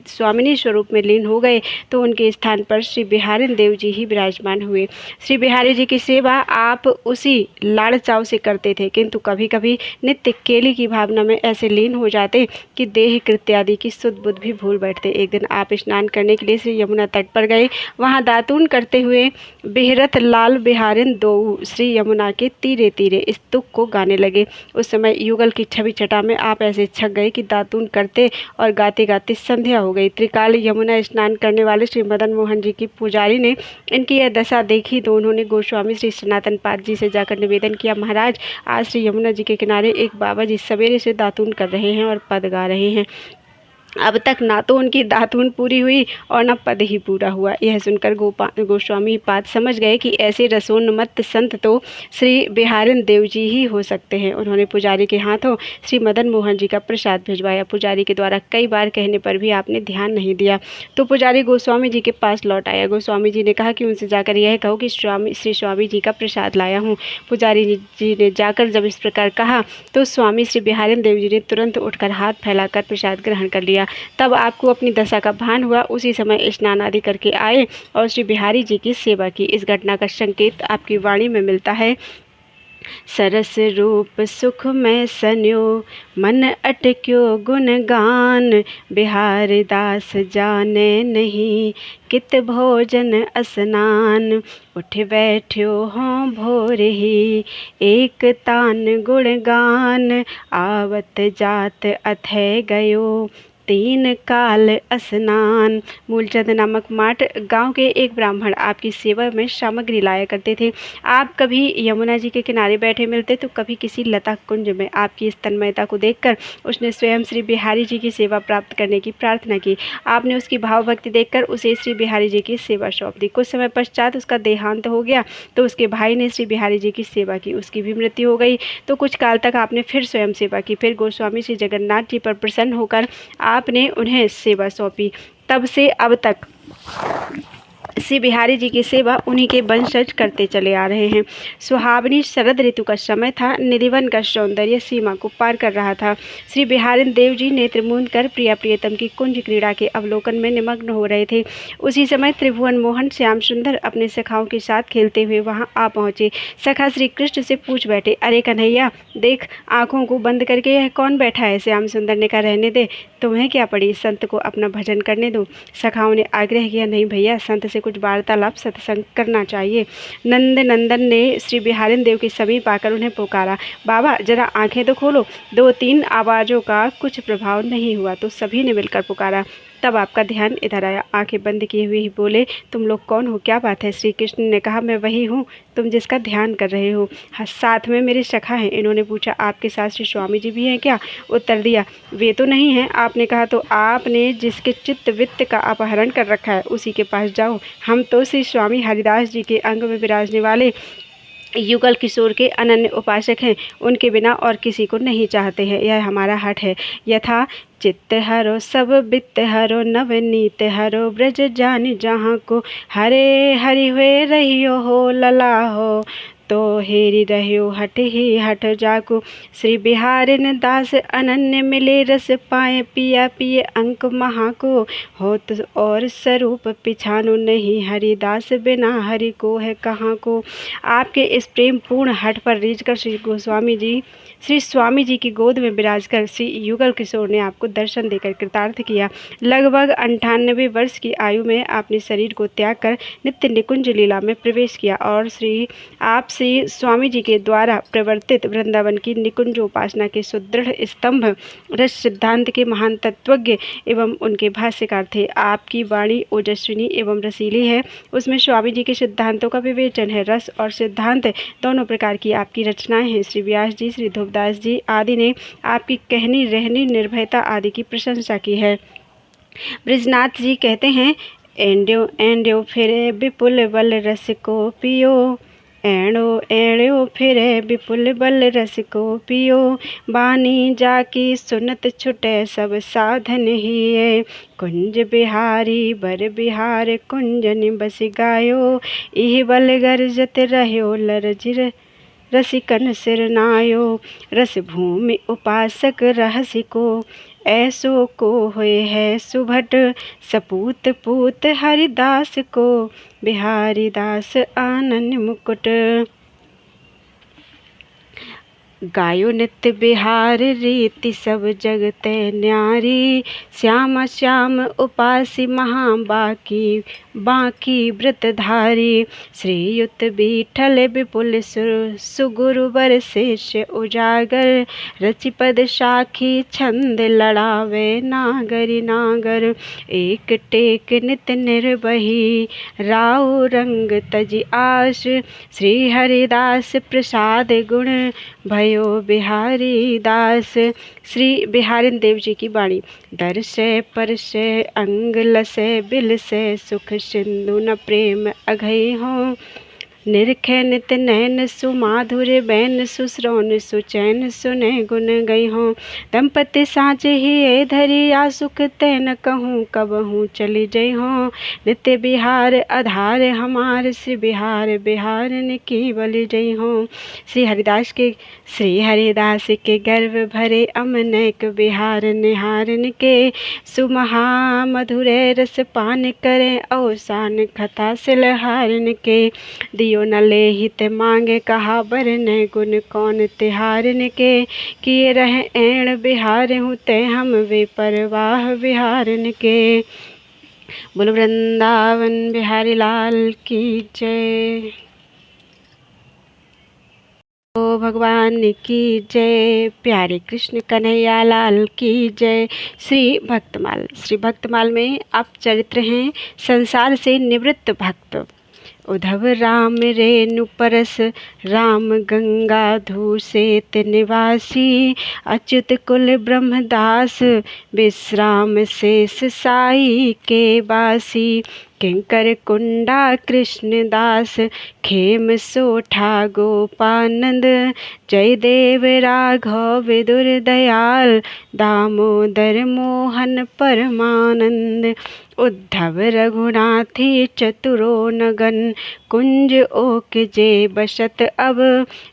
स्वामिनी स्वरूप में लीन हो गए तो उनके स्थान पर श्री बिहारी देव जी ही विराजमान हुए। श्री बिहारी जी की सेवा आप उसी लाड़ चाव से करते थे, किंतु कभी कभी नित्य केली की भावना में ऐसे लीन हो जाते कि देह कृत्य आदि की सुध बुध भी भूल बैठते। एक दिन आप स्नान करने के लिए श्री यमुना तट पर गए। वहां दातून करते हुए बेहरत लाल बिहारिन दो श्री यमुना के तीरे तीरे इस तुक को गाने लगे। उस समय युगल की छवि छटा में आप ऐसे छक गए कि दातून करते और गाते गाते संध्या हो गई। त्रिकाल यमुना स्नान करने वाले श्री मदन मोहन जी की पुजारी ने इनकी यह दशा देखी तो उन्होंने गोस्वामी श्री सनातन पाद जी से जाकर निवेदन किया, महाराज आज श्री यमुना जी के किनारे एक बाबा जी सवेरे से दातून कर रहे हैं और पद गा रहे हैं। अब तक ना तो उनकी दातून पूरी हुई और न पद ही पूरा हुआ। यह सुनकर गोस्वामी पाद समझ गए कि ऐसे रसोन्मत्त संत तो श्री बिहारिन देव जी ही हो सकते हैं। उन्होंने पुजारी के हाथों श्री मदन मोहन जी का प्रसाद भिजवाया। पुजारी के द्वारा कई बार कहने पर भी आपने ध्यान नहीं दिया तो पुजारी गोस्वामी जी के पास लौट आया। गोस्वामी जी ने कहा कि उनसे जाकर यह कहो कि श्री स्वामी जी का प्रसाद लाया हूँ। पुजारी जी ने जाकर जब इस प्रकार कहा तो स्वामी श्री बिहारिन देव जी ने तुरंत उठकर हाथ फैलाकर प्रसाद ग्रहण कर लिया। तब आपको अपनी दशा का भान हुआ। उसी समय स्नान आदि करके आए और श्री बिहारी जी की सेवा की। इस घटना का संकेत आपकी वाणी में मिलता है। सरस रूप सुख में सन्यो मन अटक्यो गुणगान, बिहारी दास जाने नहीं कित भोजन स्नान, उठ बैठ्यो हों भोर ही एक तान गुणगान, आवत जात अथै गयो तीन काल स्नान। मूलचंद नामक माट गांव के एक ब्राह्मण आपकी सेवा में सामग्री लाया करते थे। आप कभी यमुना जी के किनारे बैठे मिलते तो कभी किसी लता कुंज में। आपकी इस तन्मयता को देखकर उसने स्वयं श्री बिहारी जी की सेवा प्राप्त करने की प्रार्थना की। आपने उसकी भाव भक्ति देखकर उसे श्री बिहारी जी की सेवा सौंप दी। कुछ समय पश्चात उसका देहांत हो गया तो उसके भाई ने श्री बिहारी जी की सेवा की। उसकी भी मृत्यु हो गई तो कुछ काल तक आपने फिर स्वयं सेवा की। फिर गोस्वामी श्री जगन्नाथ जी पर प्रसन्न होकर आपने उन्हें सेवा सौंपी। तब से अब तक श्री बिहारी जी की सेवा उन्हीं के वंशज करते चले आ रहे हैं। सुहावनी शरद ऋतु का समय था। निधिवन का सौंदर्य सीमा को पार कर रहा था। श्री बिहारी देव जी नेत्र मूंद कर प्रिया प्रियतम की कुंज क्रीड़ा के अवलोकन में निमग्न हो रहे थे। उसी समय त्रिभुवन मोहन श्याम सुंदर अपने सखाओं के साथ खेलते हुए वहां आ पहुंचे। सखा श्री कृष्ण से पूछ बैठे, अरे कन्हैया देख, आंखों को बंद करके यह कौन बैठा है? श्याम सुंदर ने कहा, रहने दे, तुम्हें क्या पड़ी, संत को अपना भजन करने दो। सखाओं ने आग्रह किया, नहीं भैया, संत से कुछ वार्तालाप सत्संग करना चाहिए। नंद नंदन ने श्री बिहारी देव के समीप आकर उन्हें पुकारा, बाबा जरा आंखें तो खोलो। दो तीन आवाज़ों का कुछ प्रभाव नहीं हुआ तो सभी ने मिलकर पुकारा। तब आपका ध्यान इधर आया। आंखें बंद किए हुए ही बोले, तुम लोग कौन हो, क्या बात है? श्री कृष्ण ने कहा, मैं वही हूँ तुम जिसका ध्यान कर रहे हो। हाँ, साथ में मेरे सखा हैं। इन्होंने पूछा, आपके साथ श्री स्वामी जी भी हैं क्या? उत्तर दिया, वे तो नहीं हैं। आपने कहा, तो आपने जिसके चित्त वित्त का अपहरण कर रखा है उसी के पास जाओ। हम तो श्री स्वामी हरिदास जी के अंग में विराजने वाले युगल किशोर के अनन्य उपासक हैं। उनके बिना और किसी को नहीं चाहते हैं। यह हमारा हट है। यथा चित्त हरो सब बित्त हरो, नवनीत हरो ब्रज जानि जहाँ को, हरे हरि हुए रहियो हो लला हो, तो हेरी रहियो हट ही हट जाको। श्री बिहारिन दास अनन्य मिले, रस पाए पिया पिए अंक महा को, हो तो और स्वरूप पिछानो नहीं, हरिदास बिना हरि को है कहाँ को। आपके इस प्रेम पूर्ण हट पर रीझकर श्री स्वामी जी की गोद में विराज कर श्री युगल किशोर ने आपको दर्शन देकर कृतार्थ किया। लगभग 98 वर्ष की आयु में आपने शरीर को त्याग कर नित्य निकुंज लीला में प्रवेश किया और श्री स्वामी जी के द्वारा प्रवर्तित वृंदावन की निकुंजोपासना के सुदृढ़ स्तंभ रस सिद्धांत के महान तत्वज्ञ एवं उनके भाष्यकार थे। आपकी वाणी ओजस्विनी एवं रसीली है। उसमें स्वामी जी के सिद्धांतों का विवेचन है। रस और सिद्धांत दोनों प्रकार की आपकी रचनाएं हैं। श्री व्यास जी, श्री धुपदास जी आदि ने आपकी कहनी रहनी निर्भयता आदि की प्रशंसा की है। ब्रजनाथ जी कहते हैं, एंड्यो एंड्यो फिरे विपुल बल रस को पियो, एणो एण्यो फिरे विपुल बल रस को पियो, बानी जाकी सुनत छुटे सब साधन ही, कुंज बिहारी बर बिहार कुंजन बस गायो, इह बल गर्जत रह्यो लरजिर रसिकन सिरनायो, रस भूमि उपासक रहसिको, ऐसो को होए है सुभट, सपूत पूत हरिदास को, बिहारी दास आनन मुकुट। गायो नित्य बिहार रीति सब जगते न्यारी, श्याम श्याम उपासी महा बाकी, बाकी व्रतधारी। श्रीयुत बीठल विपुल सुगुरुवर शेष उजागर, रचिपद साखी छंद लड़ावे नागरी नागर। एक टेक नित निर्बही, राउ रंग तज आश, श्री हरिदास प्रसाद गुण, भयो बिहारी दास। श्री बिहारी देव जी की वाणी। दर्शय परशय अंग लसय बिलसय, सुख सिंधु न प्रेम अघई हो। निरखे नित नैन सुमाधुर बैन, सुश्रौन सुचैन सुने गुण गई हो। दंपति साँच ही ए धरिया, सुख ते न कहूँ कबहूँ चली जई हो। नित्य बिहार आधार हमार, श्री बिहार बिहारन की बलि जई हो। श्री हरिदास के गर्भ भरे, अमनैक बिहार निहारन के। सुमहा मधुर रस पान करें, अवसान कथा सिलहारन के। दियो न लेहित मांगे, कहा बरन गुण कौन तिहारन के। किए रहे ऐण बिहार हूँ ते, हम वे परवाह बिहारन के। बोलो वृंदावन बिहारी लाल की जय। ओ भगवान की जय। प्यारे कृष्ण कन्हैया लाल की जय। श्री भक्तमाल में आप चरित्र हैं संसार से निवृत्त भक्त। उद्धव राम रेणु परस, राम गंगा धूसेत निवासी। अच्युत कुल ब्रह्मदास, विश्राम शेष साई के वासी। किंकर कुंडा कृष्णदास, खेम सोठा गोपानंद। जयदेव राघव विदुर दयाल, दामोदर मोहन परमानंद। उद्धव रघुनाथी चतुरो नगन, कुंज ओक जे बसत अब।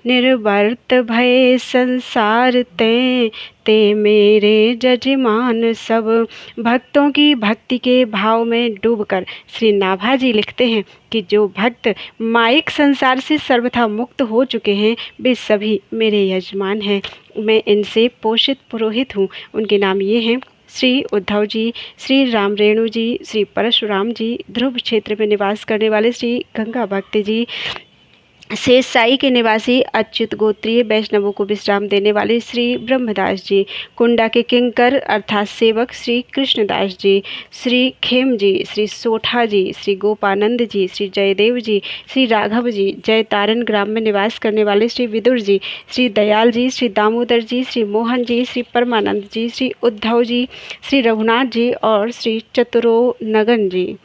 निर्वर्त भय संसार ते मेरे जजमान सब। भक्तों की भक्ति के भाव में डूबकर श्री नाभाजी लिखते हैं कि जो भक्त माइक संसार से सर्वथा मुक्त हो चुके हैं, वे सभी मेरे यजमान हैं। मैं इनसे पोषित पुरोहित हूँ। उनके नाम ये हैं श्री उद्धव जी, श्री राम रेणु जी, श्री परशुराम जी, ध्रुव क्षेत्र में निवास करने वाले श्री गंगा भक्त जी, शेष साई के निवासी अच्युत गोत्रीय वैष्णवों को विश्राम देने वाले श्री ब्रह्मदास जी, कुंडा के किंकर अर्थात सेवक श्री कृष्णदास जी, श्री खेम जी, श्री सोठा जी, श्री गोपानंद जी, श्री जयदेव जी, श्री राघव जी, जयतारण ग्राम में निवास करने वाले श्री विदुर जी, श्री दयाल जी, श्री दामोदर जी, श्री मोहन जी, श्री परमानंद जी, श्री उद्धव जी, श्री रघुनाथ जी और श्री चतुरो नगन जी,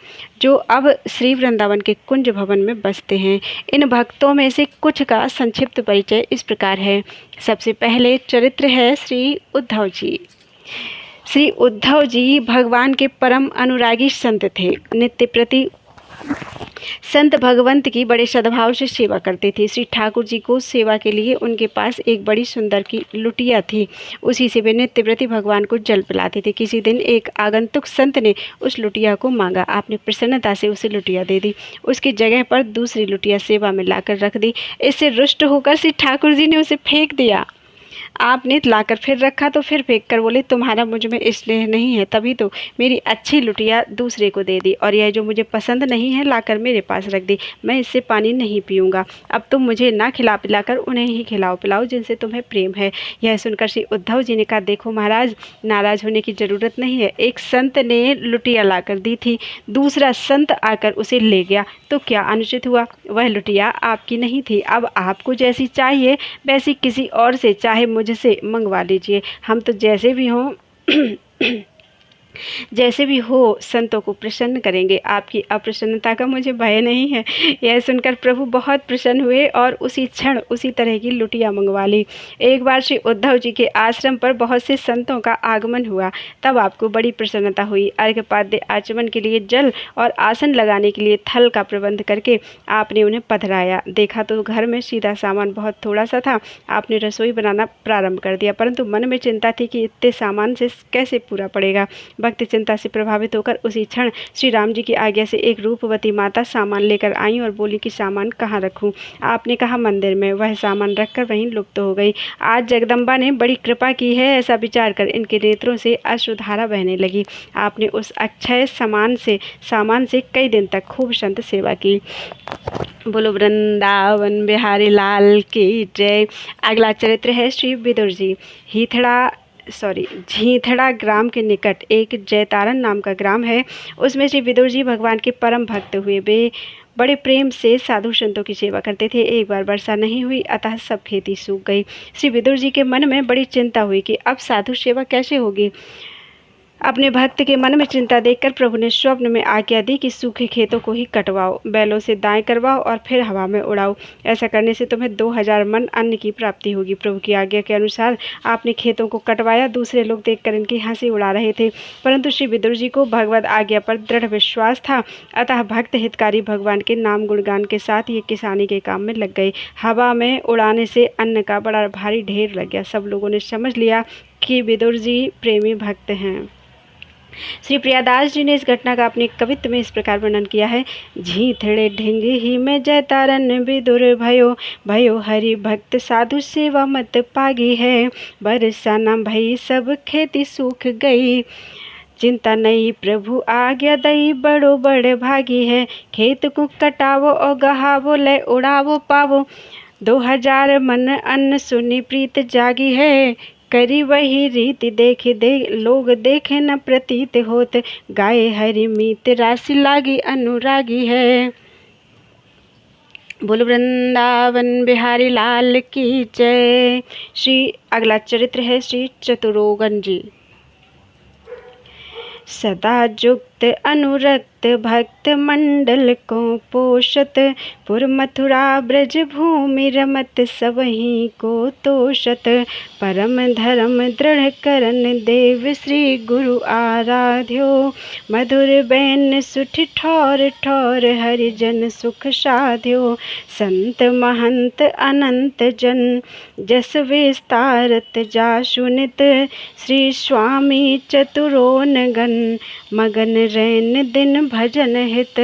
जो अब श्री वृंदावन के कुंज भवन में बसते हैं। इन भक्तों में से कुछ का संक्षिप्त परिचय इस प्रकार है। सबसे पहले चरित्र है श्री उद्धव जी। श्री उद्धव जी भगवान के परम अनुरागी संत थे। नित्य प्रति संत भगवंत की बड़े सद्भाव से सेवा करते थे। श्री ठाकुर जी को सेवा के लिए उनके पास एक बड़ी सुंदर की लुटिया थी। उसी से वे नित्य प्रति भगवान को जल पिलाते थे। किसी दिन एक आगंतुक संत ने उस लुटिया को मांगा। आपने प्रसन्नता से उसे लुटिया दे दी। उसकी जगह पर दूसरी लुटिया सेवा में लाकर रख दी। इससे रुष्ट होकर श्री ठाकुर जी ने उसे फेंक दिया। आपने लाकर फिर रखा तो फिर फेंक कर बोले, तुम्हारा मुझ में स्नेह नहीं है, तभी तो मेरी अच्छी लुटिया दूसरे को दे दी, और यह जो मुझे पसंद नहीं है लाकर मेरे पास रख दी। मैं इससे पानी नहीं पीऊँगा। अब तुम मुझे ना खिला पिलाकर उन्हें ही खिलाओ पिलाओ जिनसे तुम्हें प्रेम है। यह सुनकर श्री उद्धव जी ने कहा, देखो महाराज, नाराज होने की ज़रूरत नहीं है। एक संत ने लुटिया लाकर दी थी, दूसरा संत आकर उसे ले गया, तो क्या अनुचित हुआ? वह लुटिया आपकी नहीं थी। अब आपको जैसी चाहिए वैसी किसी और से, चाहे मुझसे मंगवा लीजिए। हम तो जैसे भी हों जैसे भी हो संतों को प्रसन्न करेंगे। आपकी अप्रसन्नता का मुझे भय नहीं है। यह सुनकर प्रभु बहुत प्रसन्न हुए और उसी क्षण उसी तरह की लुटिया मंगवा ली। एक बार श्री उद्धव जी के आश्रम पर बहुत से संतों का आगमन हुआ। तब आपको बड़ी प्रसन्नता हुई। अर्घ्यपाद्य आचमन के लिए जल और आसन लगाने के लिए थल का प्रबंध करके आपने उन्हें पधराया। देखा तो घर में सीधा सामान बहुत थोड़ा सा था। आपने रसोई बनाना प्रारंभ कर दिया, परंतु मन में चिंता थी कि इतने सामान से कैसे पूरा पड़ेगा। भक्त चिंता से प्रभावित होकर उसी क्षण श्री राम जी की आज्ञा से एक रूपवती माता सामान लेकर आई और बोली कि सामान कहाँ रखूं। आपने कहा मंदिर में। वह सामान रखकर वहीं लुप्त हो गई। आज जगदम्बा ने बड़ी कृपा की है, ऐसा विचार कर इनके नेत्रों से अश्रुधारा बहने लगी। आपने उस अक्षय सामान से कई दिन तक खूब संत सेवा की। बोलो वृंदावन बिहारी लाल की जय। अगला चरित्र है श्री विदुर जी। झींथड़ा ग्राम के निकट एक जयतारण नाम का ग्राम है। उसमें श्री विदुर जी भगवान के परम भक्त हुए। वे बड़े प्रेम से साधु संतों की सेवा करते थे। एक बार वर्षा नहीं हुई, अतः सब खेती सूख गई। श्री विदुर जी के मन में बड़ी चिंता हुई कि अब साधु सेवा कैसे होगी। अपने भक्त के मन में चिंता देखकर प्रभु ने स्वप्न में आज्ञा दी कि सूखे खेतों को ही कटवाओ, बैलों से दाएं करवाओ और फिर हवा में उड़ाओ। ऐसा करने से तुम्हें 2000 मन अन्न की प्राप्ति होगी। प्रभु की आज्ञा के अनुसार आपने खेतों को कटवाया। दूसरे लोग देखकर इनकी हंसी उड़ा रहे थे, परंतु श्री विदुर जी को भगवत आज्ञा पर दृढ़ विश्वास था। अतः भक्त हितकारी भगवान के नाम गुणगान के साथ ये किसानी के काम में लग गए। हवा में उड़ाने से अन्न का बड़ा भारी ढेर लग गया। सब लोगों ने समझ लिया कि विदुर जी प्रेमी भक्त हैं। श्री प्रियादास जी ने इस घटना का अपने कवित्व में इस प्रकार वर्णन किया है। झींथड़े ढिंगी ही में जयतारन विदुर भयो हरि भक्त साधु सेवा मत पागी है। बरसा न भई सब खेती सूख गई। चिंता नहीं प्रभु आज्ञा दई बड़ो बड़े भागी है। खेत को कटावो और गहावो ले उड़ावो पावो। 2000 मन अन्न सुनी प्रीत जागी है। करी वही रीति लोग देखे न प्रतीत होत। गाये हरि मीत राशि लागी अनुरागी है। बोलो वृंदावन बिहारी लाल की जय। अगला चरित्र है श्री चतुरोगन जी। सदा युक्त अनुरक्त भक्त मंडल को पोषत। पुर मथुरा ब्रज भूमि रमत सबहीं को तोषत। परम धर्म दृढ़ करन देव श्री गुरु आराध्यो। मधुर बैन सुठ ठौर ठौर हरिजन सुख साध्यो। संत महंत अनंत जन जस विस्तारत जा सुनित। श्री स्वामी चतुरोन गण मगन रैन दिन भजन हित।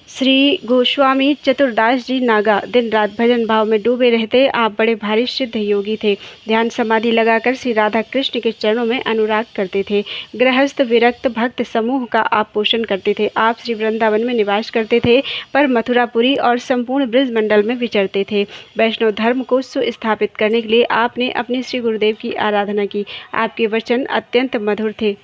श्री गोस्वामी चतुरदास जी नागा दिन रात भजन भाव में डूबे रहते। आप बड़े भारी सिद्ध योगी थे। ध्यान समाधि लगाकर श्री राधा कृष्ण के चरणों में अनुराग करते थे। गृहस्थ विरक्त भक्त समूह का आप पोषण करते थे। आप श्री वृंदावन में निवास करते थे, पर मथुरापुरी और संपूर्ण ब्रज मंडल में विचरते थे। वैष्णव धर्म को सुस्थापित करने के लिए आपने अपने श्री गुरुदेव की आराधना की। आपके वचन अत्यंत मधुर थे।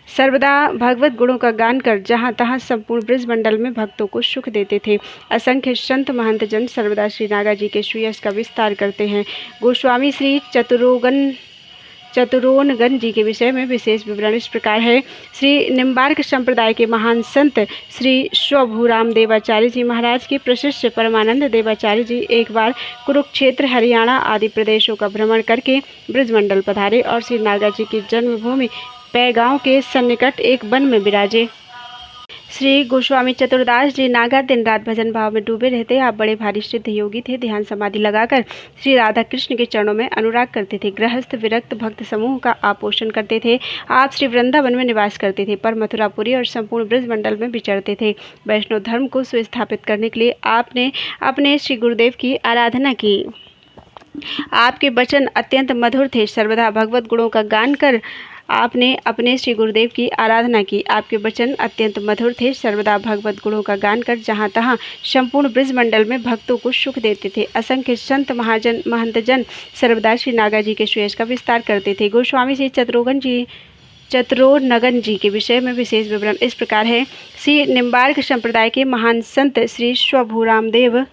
सर्वदा भगवत गुणों का गान कर जहाँ तहाँ संपूर्ण ब्रज मंडल में भक्तों को सुख देते थे। असंख्य संत महंत जन सर्वदा श्री नागा जी के श्रेयस का विस्तार करते हैं। गोस्वामी श्री चतुरोनगन जी के विषय में विशेष विवरण इस प्रकार है। श्री निम्बार्क संप्रदाय के महान संत श्री स्वभूराम देवाचार्य जी महाराज के प्रशिष्य परमानंद देवाचार्य जी एक बार कुरुक्षेत्र, हरियाणा आदि प्रदेशों का भ्रमण करके ब्रजमंडल पधारे और श्री नागा जी की जन्मभूमि पैगांव के सन्निकट एक वन में विराजे। श्री गोस्वामी चतुरदास जी नागा दिन रात भजन भाव में डूबे रहते। आप बड़े भारी सिद्ध योगी थे। ध्यान समाधि लगाकर श्री राधा कृष्ण के चरणों में अनुराग करते थे। गृहस्थ विरक्त भक्त समूह का आप पोषण करते थे। आप श्री वृंदावन में निवास करते थे, पर मथुरापुरी और संपूर्ण ब्रज मंडल में विचरते थे। वैष्णव धर्म को सुस्थापित करने के लिए आपने अपने श्री गुरुदेव की आराधना की। आपके वचन अत्यंत मधुर थे। सर्वदा भगवत गुणों का गान कर आपने अपने श्री गुरुदेव की आराधना की। आपके वचन अत्यंत मधुर थे। सर्वदा भगवत गुणों का गान कर जहाँ तहाँ संपूर्ण ब्रज मंडल में भक्तों को सुख देते थे। असंख्य संत महंतजन सर्वदा श्री नागा जी के श्रेयस का विस्तार करते थे। गोस्वामी श्री चतुरोनगन जी के विषय में विशेष विवरण इस प्रकार है। श्री निम्बार्क संप्रदाय के महान संत श्री स्वभूराम देव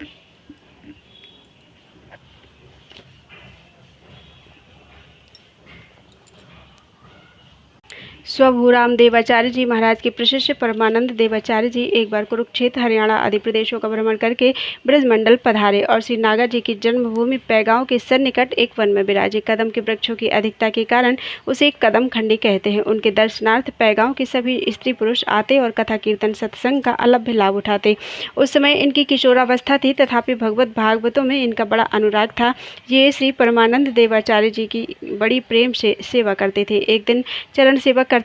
स्वभूराम देवाचार्य जी महाराज के प्रशिष्य परमानंद देवाचार्य जी एक बार कुरुक्षेत्र, हरियाणा आदि प्रदेशों का भ्रमण करके ब्रजमंडल पधारे और श्री नागा जी की जन्मभूमि पैगांव के सन्निकट एक वन में विराजे। कदम के वृक्षों की अधिकता के कारण उसे कदम खंडी कहते हैं। उनके दर्शनार्थ पैगांव के सभी स्त्री पुरुष आते और कथा कीर्तन सत्संग का अलभ्य लाभ उठाते। उस समय इनकी किशोरावस्था थी, तथापि भगवत भागवतों में इनका बड़ा अनुराग था। ये श्री परमानंद देवाचार्य जी की बड़ी प्रेम से सेवा करते थे। एक दिन चरण सेवा करते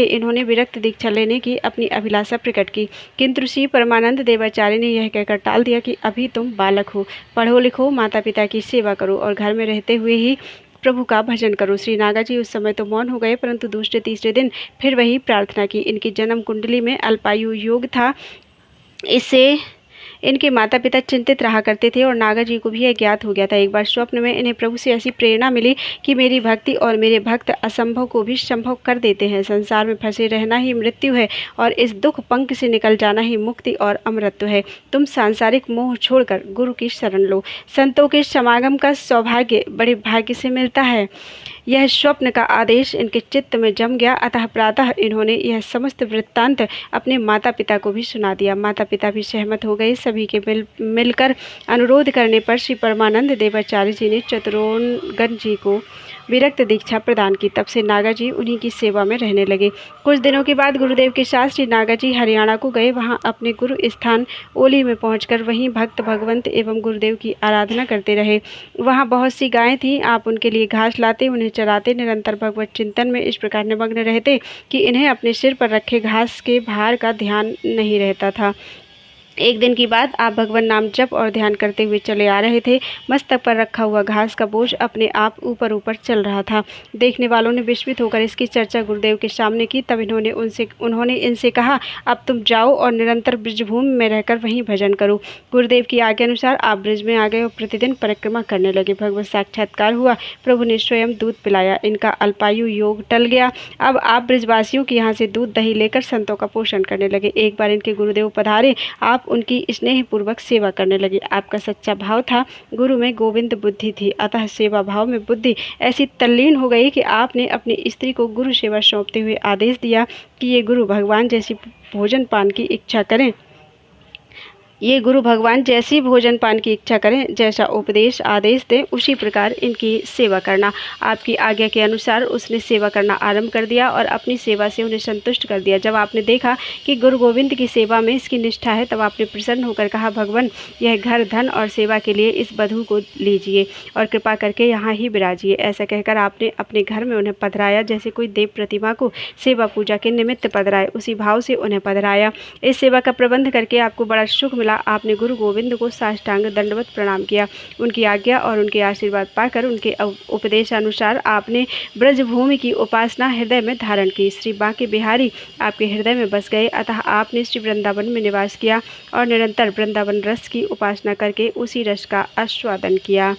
इन्होंने विरक्त दीक्षा लेने की अपनी अभिलाषा प्रकट की, किंतु श्री परमानंद देवाचार्य ने यह कहकर टाल दिया कि अभी तुम बालक हो, पढ़ो लिखो, माता पिता की सेवा करो और घर में रहते हुए ही प्रभु का भजन करो। श्री नागा जी उस समय तो मौन हो गए, परंतु दूसरे तीसरे दिन फिर वही प्रार्थना की। इनकी जन्म कुंडली में अल्पायु योग था, इससे इनके माता पिता चिंतित रहा करते थे और नागा जी को भी यह ज्ञात हो गया था। एक बार स्वप्न में इन्हें प्रभु से ऐसी प्रेरणा मिली कि मेरी भक्ति और मेरे भक्त असंभव को भी संभव कर देते हैं। संसार में फंसे रहना ही मृत्यु है और इस दुख पंख से निकल जाना ही मुक्ति और अमृत है। तुम सांसारिक मोह छोड़कर गुरु की शरण लो। संतों के समागम का सौभाग्य बड़े भाग्य से मिलता है। यह स्वप्न का आदेश इनके चित्त में जम गया, अतः प्रातः इन्होंने यह समस्त वृत्तांत अपने माता पिता को भी सुना दिया। माता पिता भी सहमत हो गए। सभी के मिलकर अनुरोध करने पर श्री परमानंद देवाचार्य जी ने चतुरोनगन जी को विरक्त दीक्षा प्रदान की। तब से नागा जी उन्हीं की सेवा में रहने लगे। कुछ दिनों के बाद गुरुदेव के साथ श्री नागा जी हरियाणा को गए। वहां अपने गुरु स्थान ओली में पहुंचकर वहीं भक्त भगवंत एवं गुरुदेव की आराधना करते रहे। वहां बहुत सी गायें थीं। आप उनके लिए घास लाते, उन्हें चराते, निरंतर भगवत चिंतन में इस प्रकार निमग्न रहते कि इन्हें अपने सिर पर रखे घास के भार का ध्यान नहीं रहता था। एक दिन की बात, आप भगवान नाम जप और ध्यान करते हुए चले आ रहे थे। मस्तक पर रखा हुआ घास का बोझ अपने आप ऊपर ऊपर चल रहा था। देखने वालों ने विस्मित होकर इसकी चर्चा गुरुदेव के सामने की। तब उन्होंने इनसे कहा, अब तुम जाओ और निरंतर ब्रजभूमि में रहकर वहीं भजन करो। गुरुदेव की आज्ञा अनुसार आप ब्रज में आ गए और प्रतिदिन परिक्रमा करने लगे। भगवत साक्षात्कार हुआ। प्रभु ने स्वयं दूध पिलाया। इनका अल्पायु योग टल गया। अब आप ब्रजवासियों के यहाँ से दूध दही लेकर संतों का पोषण करने लगे। एक बार इनके गुरुदेव पधारे। आप उनकी स्नेहपूर्वक सेवा करने लगे। आपका सच्चा भाव था, गुरु में गोविंद बुद्धि थी, अतः सेवा भाव में बुद्धि ऐसी तल्लीन हो गई कि आपने अपनी स्त्री को गुरु सेवा सौंपते हुए आदेश दिया कि ये गुरु भगवान जैसी भोजन पान की इच्छा करें, जैसा उपदेश आदेश दें उसी प्रकार इनकी सेवा करना। आपकी आज्ञा के अनुसार उसने सेवा करना आरंभ कर दिया और अपनी सेवा से उन्हें संतुष्ट कर दिया। जब आपने देखा कि गुरु गोविंद की सेवा में इसकी निष्ठा है, तब आपने प्रसन्न होकर कहा, भगवान यह घर धन और सेवा के लिए इस बधू को लीजिए और कृपा करके यहाँ ही विराजिए। ऐसा कहकर आपने अपने घर में उन्हें पधराया, जैसे कोई देव प्रतिमा को सेवा पूजा के निमित्त पधराए, उसी भाव से उन्हें पधराया। इस सेवा का प्रबंध करके आपको बड़ा सुख मिला। आपने गुरु गोविंद को साष्टांग दंडवत प्रणाम किया। उनकी आज्ञा और उनके आशीर्वाद पाकर उनके उपदेशानुसार आपने ब्रजभूमि की उपासना हृदय में धारण की। श्री बांके बिहारी आपके हृदय में बस गए, अतः आपने श्री वृंदावन में निवास किया और निरंतर वृंदावन रस की उपासना करके उसी रस का आस्वादन किया।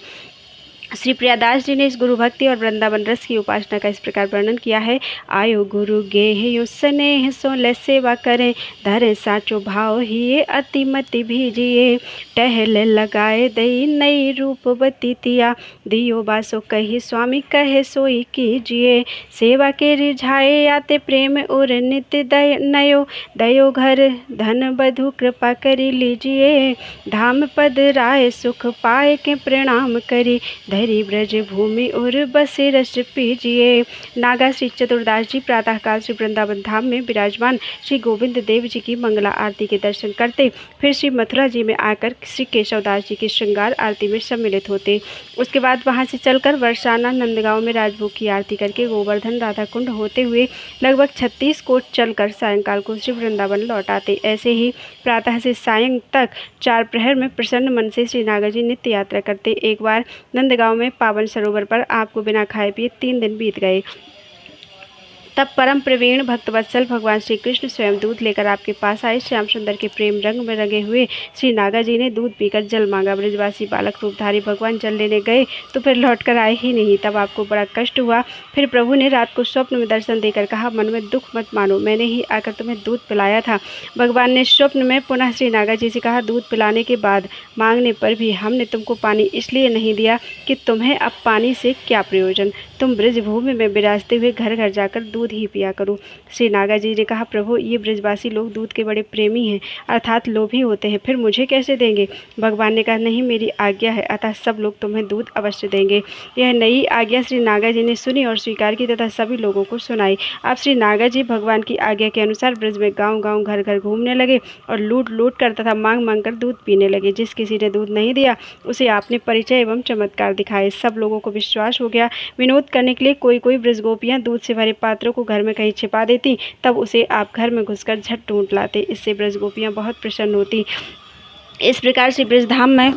श्री प्रियादास जी ने इस गुरु भक्ति और वृंदावन रस की उपासना का इस प्रकार वर्णन किया है। आयो गुरु गेह स्नेह सो ले सेवा करे, धरे साचो भाव ही अति मति भीजिए, टहल लगाए दई नई रूप बतीतिया, दियो बासो कही स्वामी कहे सोई कीजिए, सेवा के रिझाए आते प्रेम और नित्य नयो, दयो घर धन बधु कृपा करी लीजिए, धाम पद राय सुख पाए के प्रणाम करी, धरी ब्रज भूमि और बसे रस पीजिए। नागा श्री चतुरदास जी प्रातःकाल श्री वृंदावन धाम में विराजमान श्री गोविंद देव जी की मंगला आरती के दर्शन करते, फिर श्री मथुरा जी में आकर श्री केशवदास जी की श्रृंगार आरती में सम्मिलित होते। उसके बाद वहां से चलकर वर्षाना नंदगांव में राजभोग की आरती करके गोवर्धन राधा कुंड होते हुए लगभग 36 कोट चलकर सायंकाल को श्री वृंदावन लौट आते। ऐसे ही प्रातः से सायं तक 4 प्रहर में प्रसन्न मन से श्री नागा जी नित्य यात्रा करते। एक बार नंदगांव में पावन सरोवर पर आपको बिना खाए पिए 3 दिन बीत गए। तब परम प्रवीण भक्तवत्सल भगवान श्री कृष्ण स्वयं दूध लेकर आपके पास आए। श्याम सुंदर के प्रेम रंग में रंगे हुए श्री नागा जी ने दूध पीकर जल मांगा। ब्रजवासी बालक रूपधारी भगवान जल लेने गए तो फिर लौटकर आए ही नहीं। तब आपको बड़ा कष्ट हुआ। फिर प्रभु ने रात को स्वप्न में दर्शन देकर कहा, मन में दुख मत मानो, मैंने ही आकर तुम्हें दूध पिलाया था। भगवान ने स्वप्न में पुनः श्री नागा जी से कहा, दूध पिलाने के बाद मांगने पर भी हमने तुमको पानी इसलिए नहीं दिया कि तुम्हें अब पानी से क्या प्रयोजन, तुम ब्रजभूमि में विराजते हुए घर घर जाकर दूध दूध ही पिया करूं। श्री नागा जी ने कहा, प्रभु ये ब्रजवासी लोग दूध के बड़े प्रेमी हैं, अर्थात लोभी होते हैं, फिर मुझे कैसे देंगे। भगवान ने कहा, नहीं, मेरी आज्ञा है, अतः सब लोग तुम्हें दूध अवश्य देंगे। यह नई आज्ञा श्री नागा जी ने सुनी और स्वीकार की तथा सभी लोगों को सुनाई। अब श्री नागा जी भगवान की आज्ञा के अनुसार ब्रज में गाँव गाँव घर घर घूमने लगे और लूट लूट कर तथा मांग मांग कर दूध पीने लगे। जिस किसी ने दूध नहीं दिया उसे आपने परिचय एवं चमत्कार दिखाए। सब लोगों को विश्वास हो गया। विनोद करने के लिए कोई कोई ब्रजगोपियां दूध से भरे पात्रों को घर में कहीं छिपा देती, तब उसे आप घर में घुसकर झट ढूंढ लाते। इससे ब्रजगोपियां बहुत प्रसन्न होती। इस प्रकार से ब्रजधाम में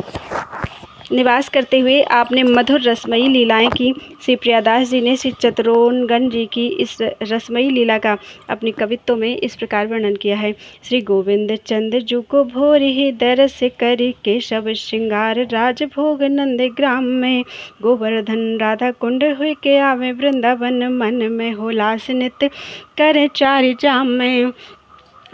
निवास करते हुए आपने मधुर रसमयी लीलाएं की। श्री प्रियादास जी ने श्री चतुरोनगण जी की इस रसमयी लीला का अपनी कवित्तों में इस प्रकार वर्णन किया है। श्री गोविंद चंद्र जू को भोर ही दरस करी केशव श्रृंगार राजभोग नंद ग्राम में, गोवर्धन राधा कुंड हुए के आवे वृंदावन, मन में होलास नित करे चारि जाम में,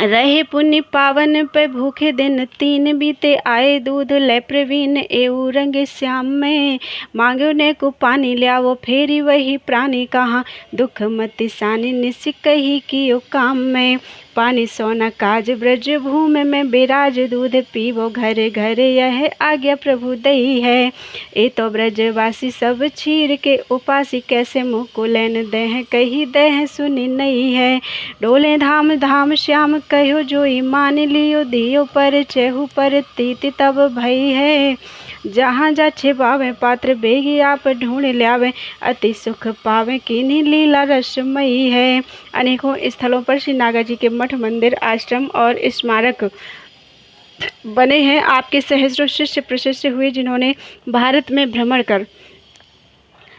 रहे पुण्य पावन पे भूखे दिन तीन, बीते आए दूध ले प्रवीण एऊ रंग श्याम में, मांगो ने को पानी ल्यावो फेरी वही प्राणी, कहाँ दुख मति सानी निस कही कियो काम में, पानी सोना काज ब्रज भूमि में बिराज, दूध पीवो घर घर यह आज्ञा प्रभु दई है, ए तो ब्रजवासी सब छीर के उपासी, कैसे मुँह को लेन दह कही दह सुनी नहीं है, डोले धाम धाम श्याम कहो जोई मान लियो, दियो पर चहु पर तीत तब भई है, जहाँ जा छिपावे पात्र बेगी आप ढूंढ ल्यावे, अति सुख पावे किन्हीं लीला रसमयी है। अनेकों स्थलों पर श्री नागा जी के मठ मंदिर आश्रम और स्मारक बने हैं। आपके सहस्रों शिष्य प्रशिष्य हुए जिन्होंने भारत में भ्रमण कर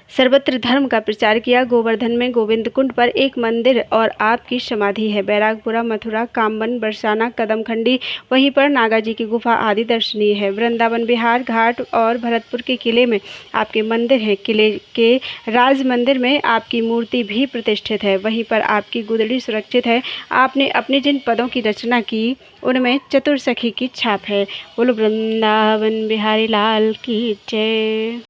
सर्वत्र धर्म का प्रचार किया। गोवर्धन में गोविंद कुंड पर एक मंदिर और आपकी समाधि है। बैरागपुरा, मथुरा, कामबन, बरसाना, कदमखंडी, वहीं पर नागा जी की गुफा आदि दर्शनीय है। वृंदावन बिहार घाट और भरतपुर के किले में आपके मंदिर हैं। किले के राज मंदिर में आपकी मूर्ति भी प्रतिष्ठित है। वहीं पर आपकी गुदड़ी सुरक्षित है। आपने अपने जिन पदों की रचना की उनमें चतुर सखी की छाप है। बोलो वृंदावन बिहारी लाल की जय।